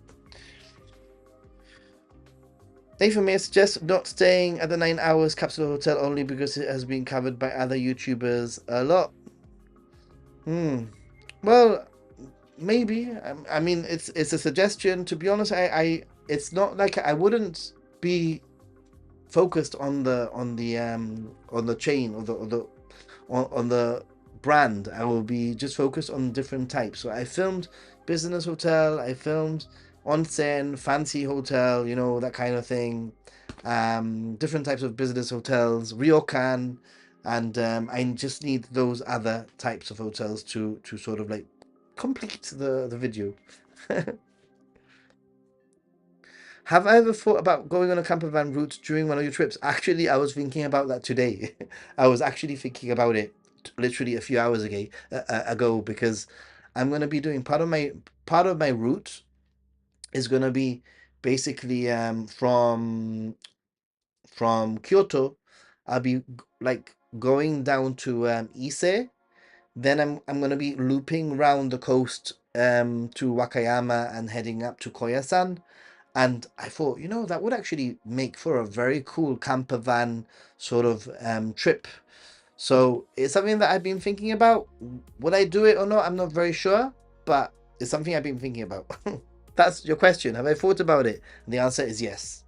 [SPEAKER 1] Nathan may suggest not staying at the 9 hours capsule hotel only because it has been covered by other YouTubers a lot. Well, maybe. I mean, it's a suggestion. To be honest, I it's not like I wouldn't be focused on the chain on the brand. I will be just focused on different types. So I filmed business hotel, I filmed onsen, fancy hotel, that kind of thing. Different types of business hotels, ryokan, and I just need those other types of hotels to sort of like complete the video. Have I ever thought about going on a camper van route during one of your trips? Actually, I was thinking about that today. I was actually thinking about it literally a few hours ago because I'm going to be doing part of my route is going to be basically from Kyoto. I'll be like going down to Ise. Then I'm going to be looping around the coast to Wakayama and heading up to Koyasan. And I thought, that would actually make for a very cool camper van sort of trip. So it's something that I've been thinking about. Would I do it or not? I'm not very sure, but it's something I've been thinking about. That's your question. Have I thought about it? And the answer is yes.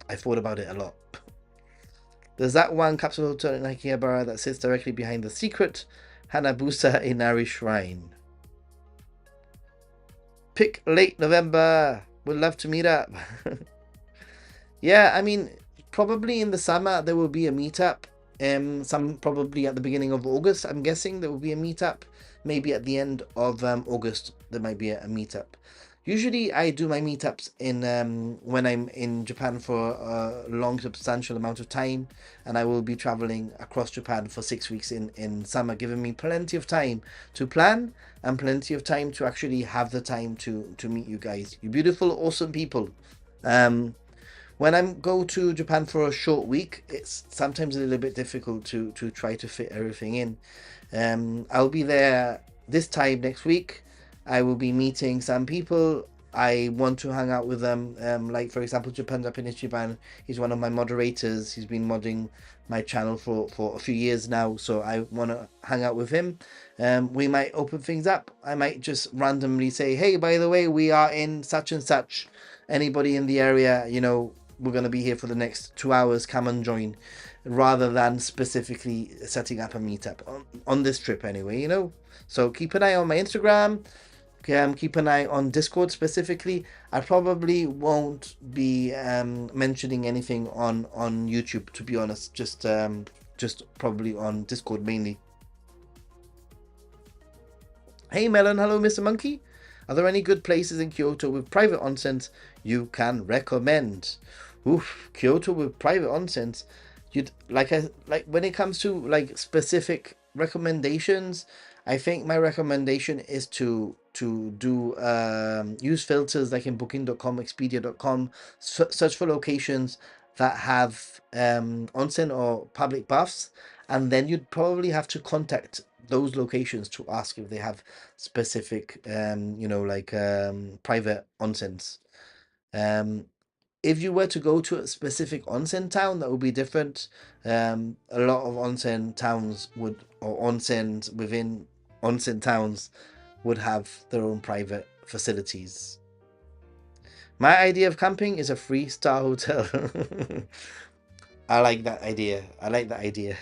[SPEAKER 1] I thought about it a lot. There's that one capsule hotel in Akihabara that sits directly behind the secret Hanabusa Inari Shrine. Pick late November. Would love to meet up. Yeah, I mean, probably in the summer there will be a meetup. Some probably at the beginning of August. I'm guessing there will be a meetup. Maybe at the end of August there might be a meetup. Usually, I do my meetups in when I'm in Japan for a long, substantial amount of time, and I will be traveling across Japan for 6 weeks in summer, giving me plenty of time to plan and plenty of time to actually have the time to meet you guys, you beautiful, awesome people. Um, when I go to Japan for a short week, it's sometimes a little bit difficult to try to fit everything in. I'll be there this time next week. I will be meeting some people. I want to hang out with them. Like for example, Japan. He's one of my moderators. He's been modding my channel for a few years now, so I want to hang out with him. We might open things up. I might just randomly say, "Hey, by the way, we are in such and such. Anybody in the area, we're going to be here for the next 2 hours. Come and join," rather than specifically setting up a meetup on this trip anyway. So keep an eye on my Instagram. Keep an eye on Discord specifically. I probably won't be mentioning anything on YouTube, to be honest. Just probably on Discord mainly. Hey Melon, hello Mr. Monkey. Are there any good places in Kyoto with private onsens you can recommend? Oof, Kyoto with private onsens. You'd like when it comes to like specific recommendations, I think my recommendation is to do use filters like in booking.com, expedia.com, search for locations that have onsen or public baths, and then you'd probably have to contact those locations to ask if they have specific private onsens. um if you were to go to a specific onsen town, that would be different. A lot of onsen towns would, or onsens within onsen towns, would have their own private facilities. My idea of camping is a 3-star hotel. I like that idea. I like that idea.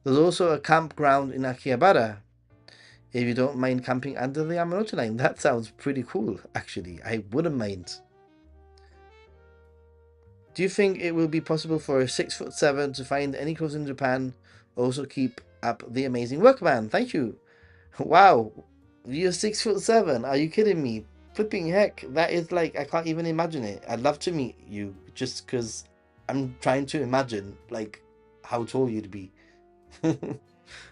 [SPEAKER 1] There's also a campground in Akihabara. If you don't mind camping under the Yamanote line, that sounds pretty cool, actually. I wouldn't mind. Do you think it will be possible for a 6'7" to find any clothes in Japan? Also, keep up the amazing work, man. Thank you. Wow, you're 6'7". Are you kidding me? Flipping heck, that is like I can't even imagine it. I'd love to meet you just because I'm trying to imagine like how tall you'd be.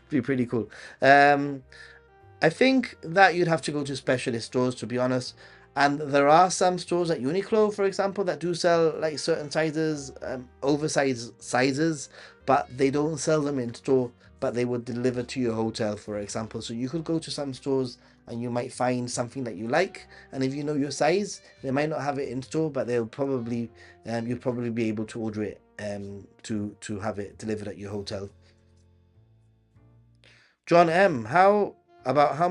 [SPEAKER 1] Be pretty cool. I think that you'd have to go to specialist stores, to be honest. And there are some stores like Uniqlo, for example, that do sell like certain sizes, oversized sizes, but they don't sell them in store, but they would deliver to your hotel, for example. So you could go to some stores and you might find something that you like. And if you know your size, they might not have it in store, but they'll probably, you'll probably be able to order it to have it delivered at your hotel. John M, how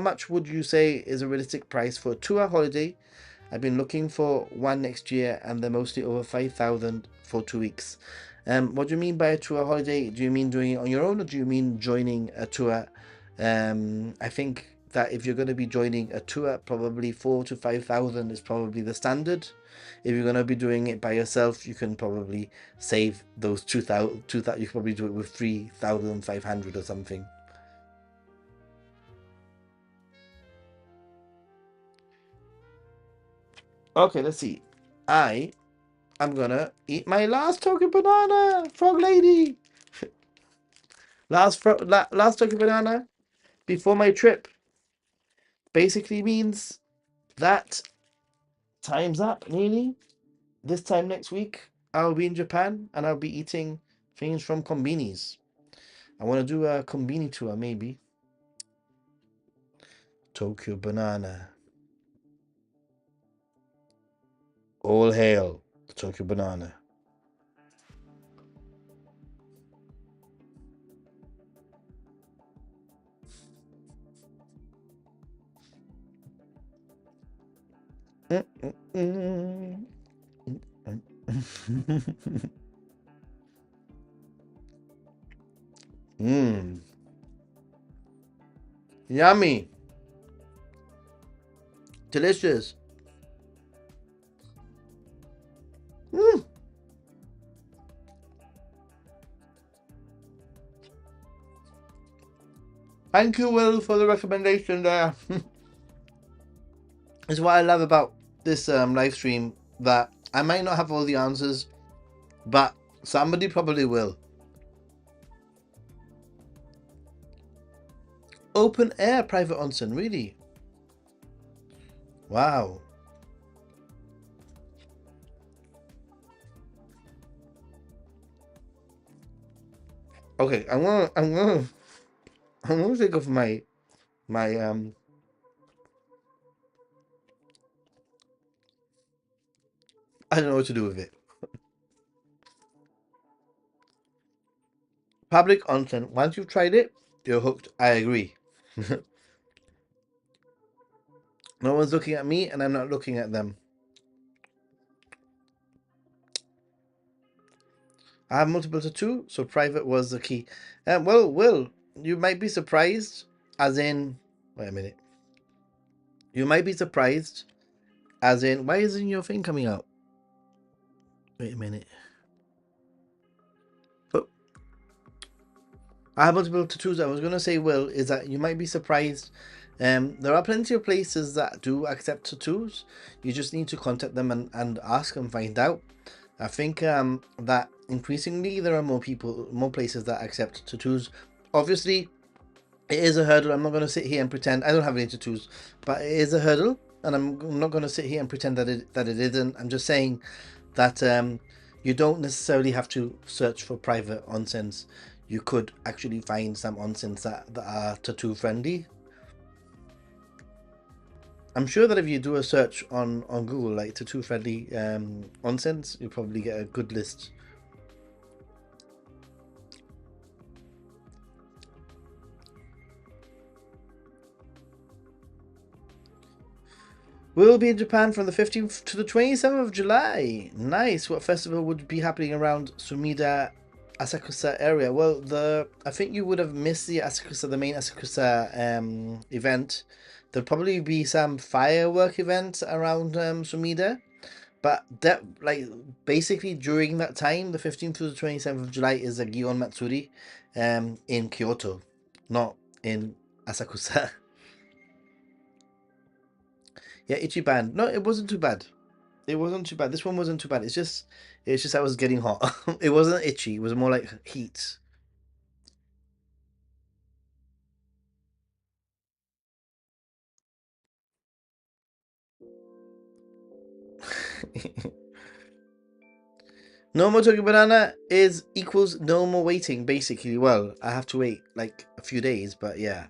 [SPEAKER 1] much would you say is a realistic price for a 2-hour holiday? I've been looking for one next year, and they're mostly over 5,000 for 2 weeks. What do you mean by a 2-hour holiday? Do you mean doing it on your own, or do you mean joining a tour? I think that if you're going to be joining a tour, probably 4 to 5,000 is probably the standard. If you're going to be doing it by yourself, you can probably save those 2,000. You can probably do it with 3,500 or something. Okay, let's see. I'm gonna eat my last Tokyo banana, frog lady. Last Tokyo banana before my trip basically means that time's up nearly. This time next week, I'll be in Japan and I'll be eating things from kombinis. I want to do a kombini tour, maybe. Tokyo banana. All hail the Tokyo banana. Mmm. Yummy. Delicious. Mm. Thank you, Will, for the recommendation there. It's what I love about this live stream, that I might not have all the answers, but somebody probably will. Open air private onsen, really? Wow. Okay, I'm gonna think of my. I don't know what to do with it. Public onsen. Once you've tried it, you're hooked. I agree. No one's looking at me, and I'm not looking at them. I have multiple tattoo, so private was the key. Well, Will, you might be surprised, as in, wait a minute. You might be surprised, as in, why isn't your thing coming out? Wait a minute. But I have multiple tattoos. I was gonna say, Will, is that you might be surprised. There are plenty of places that do accept tattoos. You just need to contact them and ask and find out. I think that increasingly there are more places that accept tattoos. Obviously, it is a hurdle. I'm not going to sit here and pretend I don't have any tattoos, but it is a hurdle, and I'm not going to sit here and pretend that it isn't. I'm just saying that you don't necessarily have to search for private onsens. You could actually find some onsens that are tattoo friendly. I'm sure that if you do a search on Google, like tattoo friendly onsens, you'll probably get a good list. We'll be in Japan from the 15th to the 27th of July. Nice. What festival would be happening around Sumida, Asakusa area? Well, I think you would have missed the main Asakusa event. There'll probably be some firework events around Sumida, but that basically during that time, the 15th to the 27th of July, is a Gion Matsuri, in Kyoto, not in Asakusa. Yeah, Ichiban. No, it wasn't too bad. It wasn't too bad. This one wasn't too bad. It's just I was getting hot. It wasn't itchy. It was more like heat. No more Tokyo Banana is equals no more waiting, basically. Well, I have to wait like a few days, but yeah.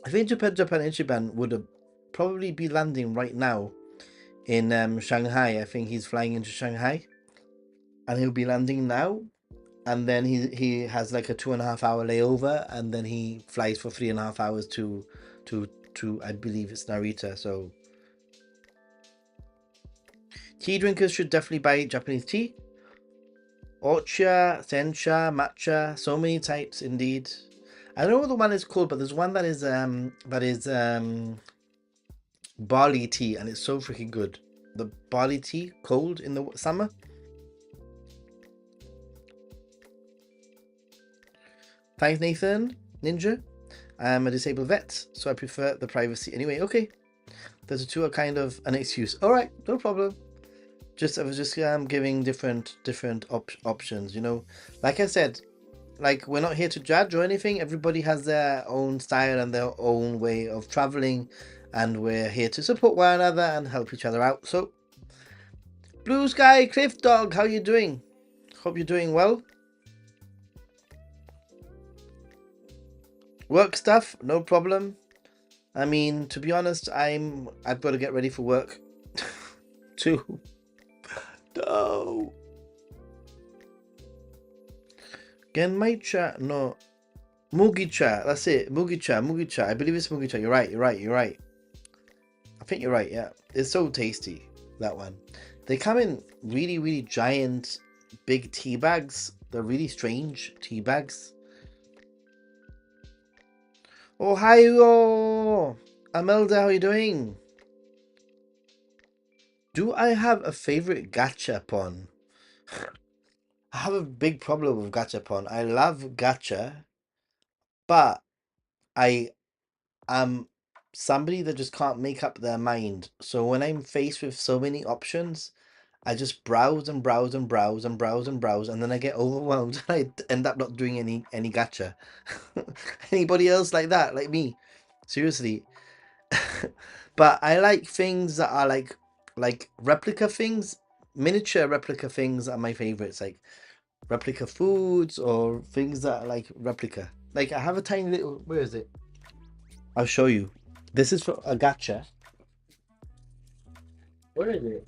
[SPEAKER 1] I think Japan Ichiban would have probably be landing right now in Shanghai. I think he's flying into Shanghai, and he'll be landing now. And then he has like a 2.5 hour layover, and then he flies for 3.5 hours to I believe it's Narita. So tea drinkers should definitely buy Japanese tea. Ocha, sencha, matcha, so many types indeed. I don't know what the one is called, but there's one that is barley tea, and it's so freaking good. The barley tea, cold in the summer. Thanks, Nathan. Ninja. I'm a disabled vet, so I prefer the privacy. Anyway, okay. The two are kind of an excuse. All right, no problem. I was just giving different options. Like I said, like we're not here to judge or anything. Everybody has their own style and their own way of traveling, and we're here to support one another and help each other out. So, Blue Sky Cliff Dog, how you doing? Hope you're doing well. Work stuff, no problem. I mean, to be honest, I've got to get ready for work too. No. Genmaicha, no. Mugicha, that's it. Mugicha. I believe it's Mugicha. You're right. I think you're right, yeah. It's so tasty, that one. They come in really, really giant, big tea bags. They're really strange tea bags. Ohio! Amelda, how are you doing? Do I have a favorite gachapon? I have a big problem with gachapon. I love gacha, but I am somebody that just can't make up their mind. So when I'm faced with so many options, I just browse and browse and browse and browse and browse, and then I get overwhelmed and I end up not doing any gacha. Anybody else like that? Like me? Seriously. But I like things that are like replica things. Miniature replica things are my favorites, like replica foods or things that are like replica. Like I have a tiny little, where is it? I'll show you. This is for a gacha. Where is it?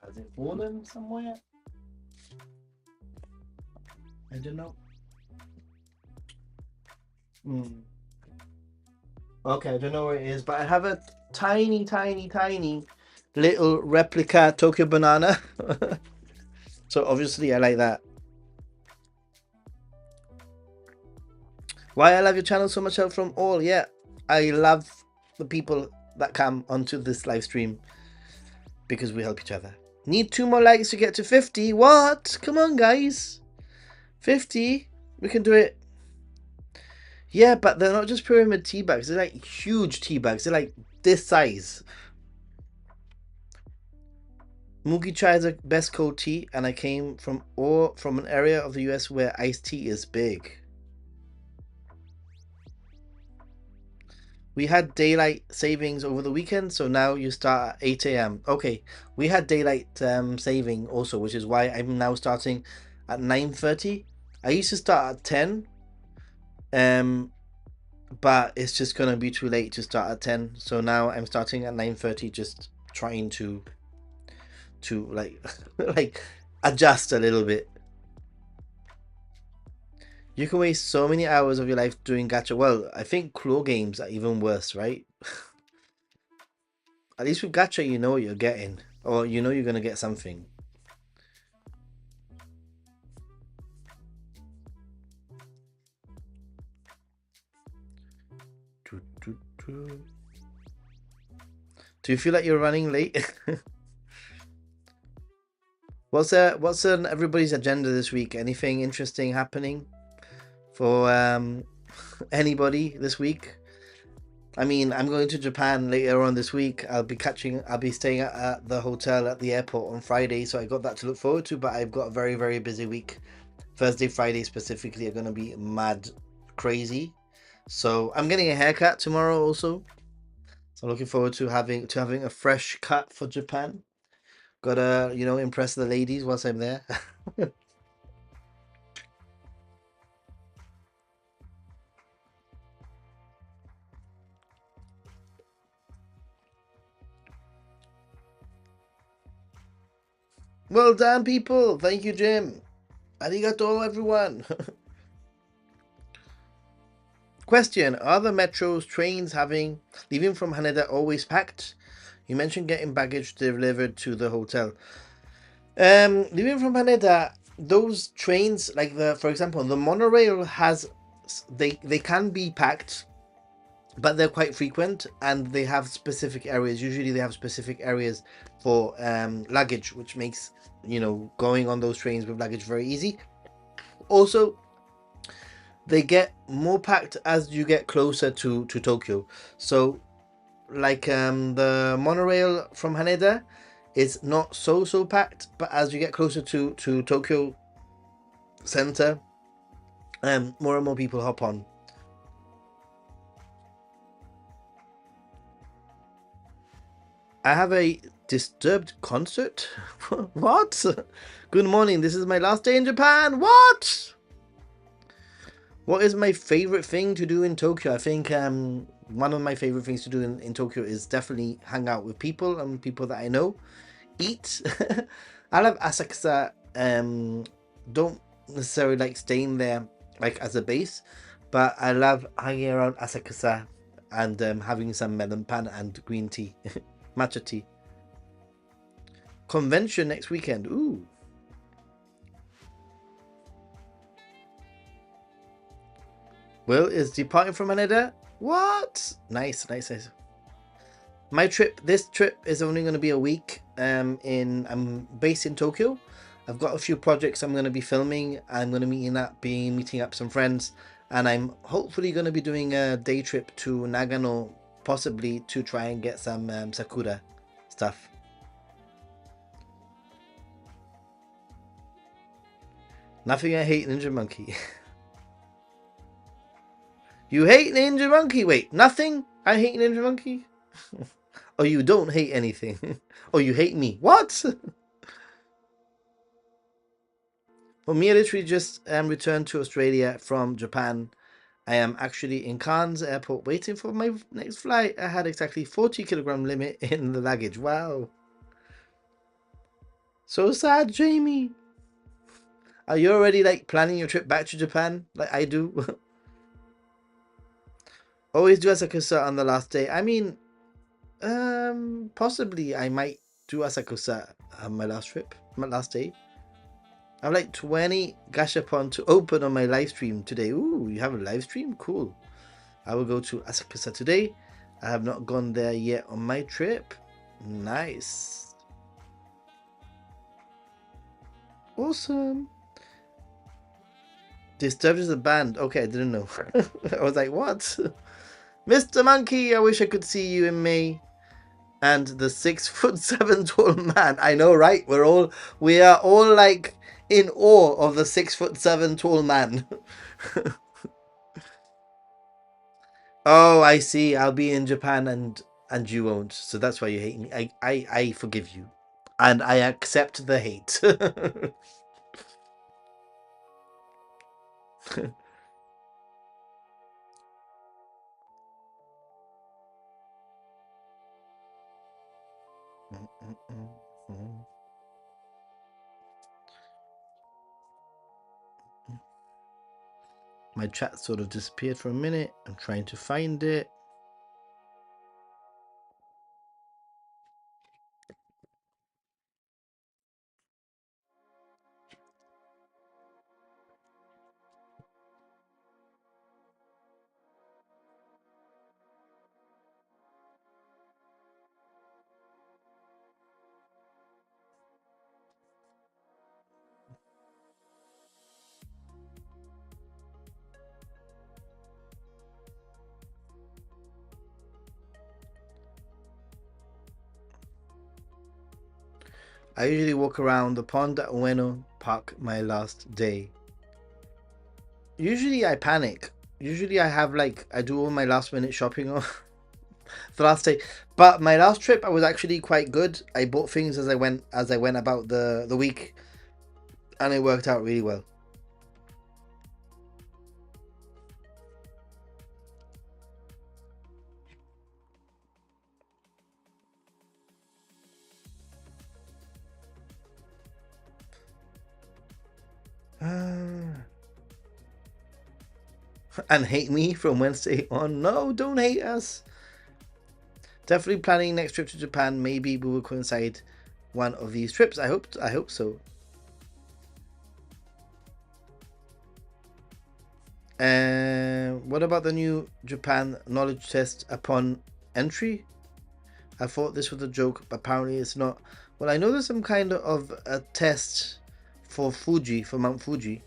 [SPEAKER 1] Has it fallen somewhere? I don't know. Hmm. Okay, I don't know where it is, but I have a tiny, tiny, tiny little replica Tokyo banana. So obviously I like that. Why I love your channel so much, help from all. Yeah, I love the people that come onto this live stream because we help each other. Need 2 more likes to get to 50. What? Come on, guys. 50? We can do it. Yeah, but they're not just pyramid tea bags. They're like huge tea bags. They're like this size. Mugi chai is the best cold tea, and I came from an area of the US where iced tea is big. We had daylight savings over the weekend, so now you start at 8 a.m. Okay, we had daylight saving also, which is why I'm now starting at 9:30. I used to start at 10, um, but it's just gonna be too late to start at 10. So now I'm starting at 9:30, just trying to like like adjust a little bit. You can waste so many hours of your life doing gacha. Well, I think claw games are even worse, right? At least with gacha, you know what you're getting, or you know you're gonna get something. Do you feel like you're running late? What's on everybody's agenda this week? Anything interesting happening for anybody this week? I mean, I'm going to Japan later on this week. I'll be staying at the hotel at the airport on Friday, so I got that to look forward to, but I've got a very, very busy week. Thursday, Friday specifically are going to be mad crazy. So I'm getting a haircut tomorrow also. So I'm looking forward to having a fresh cut for Japan. Gotta, impress the ladies once I'm there. Well done, people. Thank you, Jim. Arigato, everyone. Question: are the metros trains leaving from Haneda always packed? You mentioned getting baggage delivered to the hotel. Leaving from Haneda, those trains, like for example, the monorail they can be packed, but they're quite frequent and they have specific areas. Usually, they have specific areas for luggage, which makes going on those trains with luggage very easy. Also, they get more packed as you get closer to Tokyo. So like the monorail from Haneda is not so packed, but as you get closer to Tokyo center, more and more people hop on. I have a disturbed concert. What? Good morning, this is my last day in Japan. What is my favorite thing to do in Tokyo? I think one of my favorite things to do in Tokyo is definitely hang out with people and people that I know. Eat. I love Asakusa. Don't necessarily like staying there like as a base, but I love hanging around Asakusa and having some melon pan and green tea, matcha tea. Convention next weekend. Ooh. Will is departing from Haneda. What? Nice. My trip, this trip is only going to be a week. I'm based in Tokyo. I've got a few projects I'm going to be filming. I'm going to be meeting up some friends, and I'm hopefully going to be doing a day trip to Nagano, possibly to try and get some sakura stuff. Nothing I hate Ninja Monkey. You hate Ninja Monkey? Wait, nothing? I hate Ninja Monkey? Or you don't hate anything? Or you hate me? What? Well, me, I literally just returned to Australia from Japan. I am actually in Cairns Airport waiting for my next flight. I had exactly 40 kilogram limit in the luggage. Wow. So sad, Jamie. Are you already like planning your trip back to Japan like I do? Always do Asakusa on the last day. I mean, possibly I might do Asakusa on my last trip, my last day. I have like 20 gashapon to open on my live stream today. Ooh, you have a live stream? Cool. I will go to Asakusa today. I have not gone there yet on my trip. Nice. Awesome. Disturbed is a band. Okay, I didn't know. I was like, what? Mr. Monkey, I wish I could see you in May. And the 6'7" tall man. I know, right? We are all like in awe of the 6'7" tall man. Oh, I see. I'll be in Japan and you won't. So that's why you hate me. I forgive you. And I accept the hate. My chat sort of disappeared for a minute. I'm trying to find it. I usually walk around the pond at Ueno Park my last day. Usually I panic. Usually I do all my last minute shopping on the last day. But my last trip I was actually quite good. I bought things as I went about the week, and it worked out really well. And hate me from Wednesday on. No, don't hate us. Definitely planning next trip to Japan. Maybe we will coincide one of these trips. I hope so. What about the new Japan knowledge test upon entry? I thought this was a joke, but apparently it's not. Well, I know there's some kind of a test for Fuji, for Mount Fuji.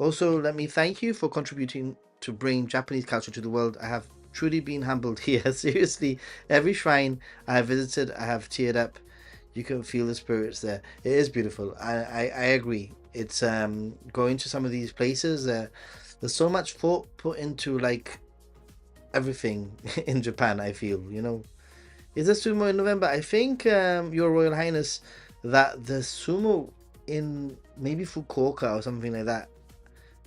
[SPEAKER 1] Also, let me thank you for contributing to bring Japanese culture to the world. I have truly been humbled here. Seriously, every shrine I have visited, I have teared up. You can feel the spirits there. It is beautiful. I agree. It's going to some of these places. There's so much thought put into like everything in Japan. I feel Is there sumo in November? I think Your Royal Highness that the sumo in maybe Fukuoka or something like that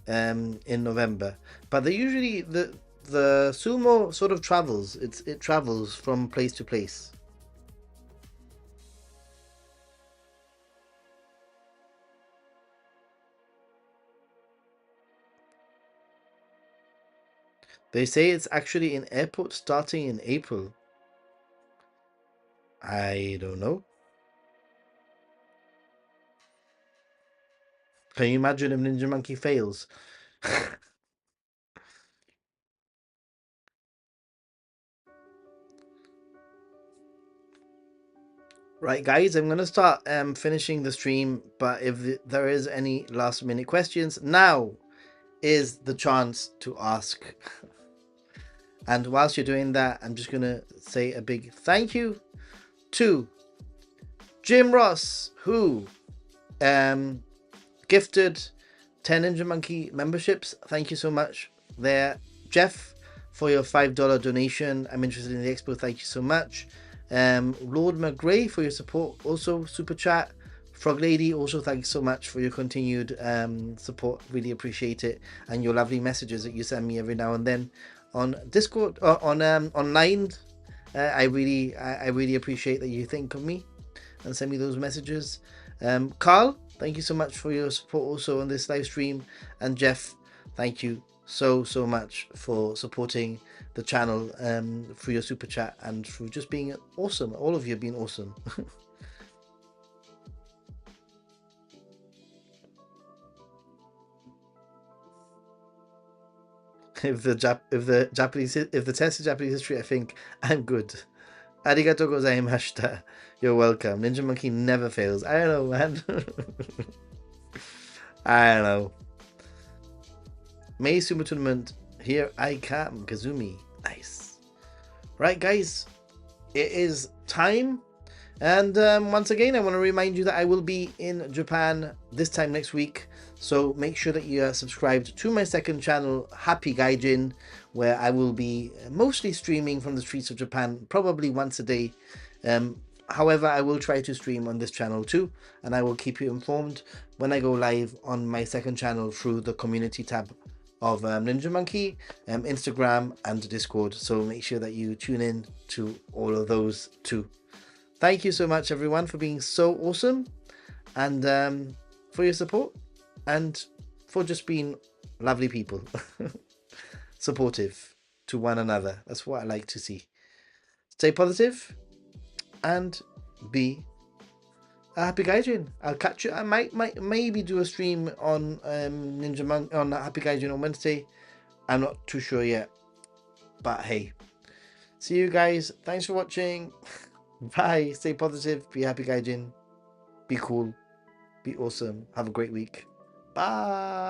[SPEAKER 1] in November. But they usually the sumo sort of travels. It travels from place to place. They say it's actually in airport starting in April. I don't know. Can you imagine if Ninja Monkey fails? Right, guys, I'm gonna start finishing the stream, but if there is any last minute questions, now is the chance to ask. And whilst you're doing that, I'm just gonna say a big thank you to Jim Ross, who um gifted 10 Ninja Monkey memberships. Thank you so much there. Jeff, for your $5 donation. I'm interested in the expo. Thank you so much. Lord McGray, for your support. Also, super chat. Frog Lady, also thank you so much for your continued support. Really appreciate it. And your lovely messages that you send me every now and then on Discord, on online. I really appreciate that you think of me and send me those messages. Carl, thank you so much for your support also on this live stream. And Jeff, thank you so much for supporting the channel through your super chat and through just being awesome. All of you have been awesome. If the test is Japanese history, I think I'm good. Arigato gozaimashita. You're welcome. Ninja Monkey never fails. I don't know, man. I don't know. May Sumo Tournament. Here I come. Kazumi. Nice. Right, guys. It is time. And once again, I want to remind you that I will be in Japan this time next week. So make sure that you are subscribed to my second channel, Happy Gaijin, where I will be mostly streaming from the streets of Japan, probably once a day. However, I will try to stream on this channel too, and I will keep you informed when I go live on my second channel through the community tab of Ninja Monkey, Instagram, and Discord. So make sure that you tune in to all of those too. Thank you so much, everyone, for being so awesome and for your support and for just being lovely people, supportive to one another. That's what I like to see. Stay positive and be a happy gaijin. I'll catch you. I might maybe do a stream on Ninja Monk on Happy Gaijin on Wednesday. I'm not too sure yet, but hey, see you guys. Thanks for watching. Bye. Stay positive. Be happy gaijin. Be cool. Be awesome. Have a great week. Bye.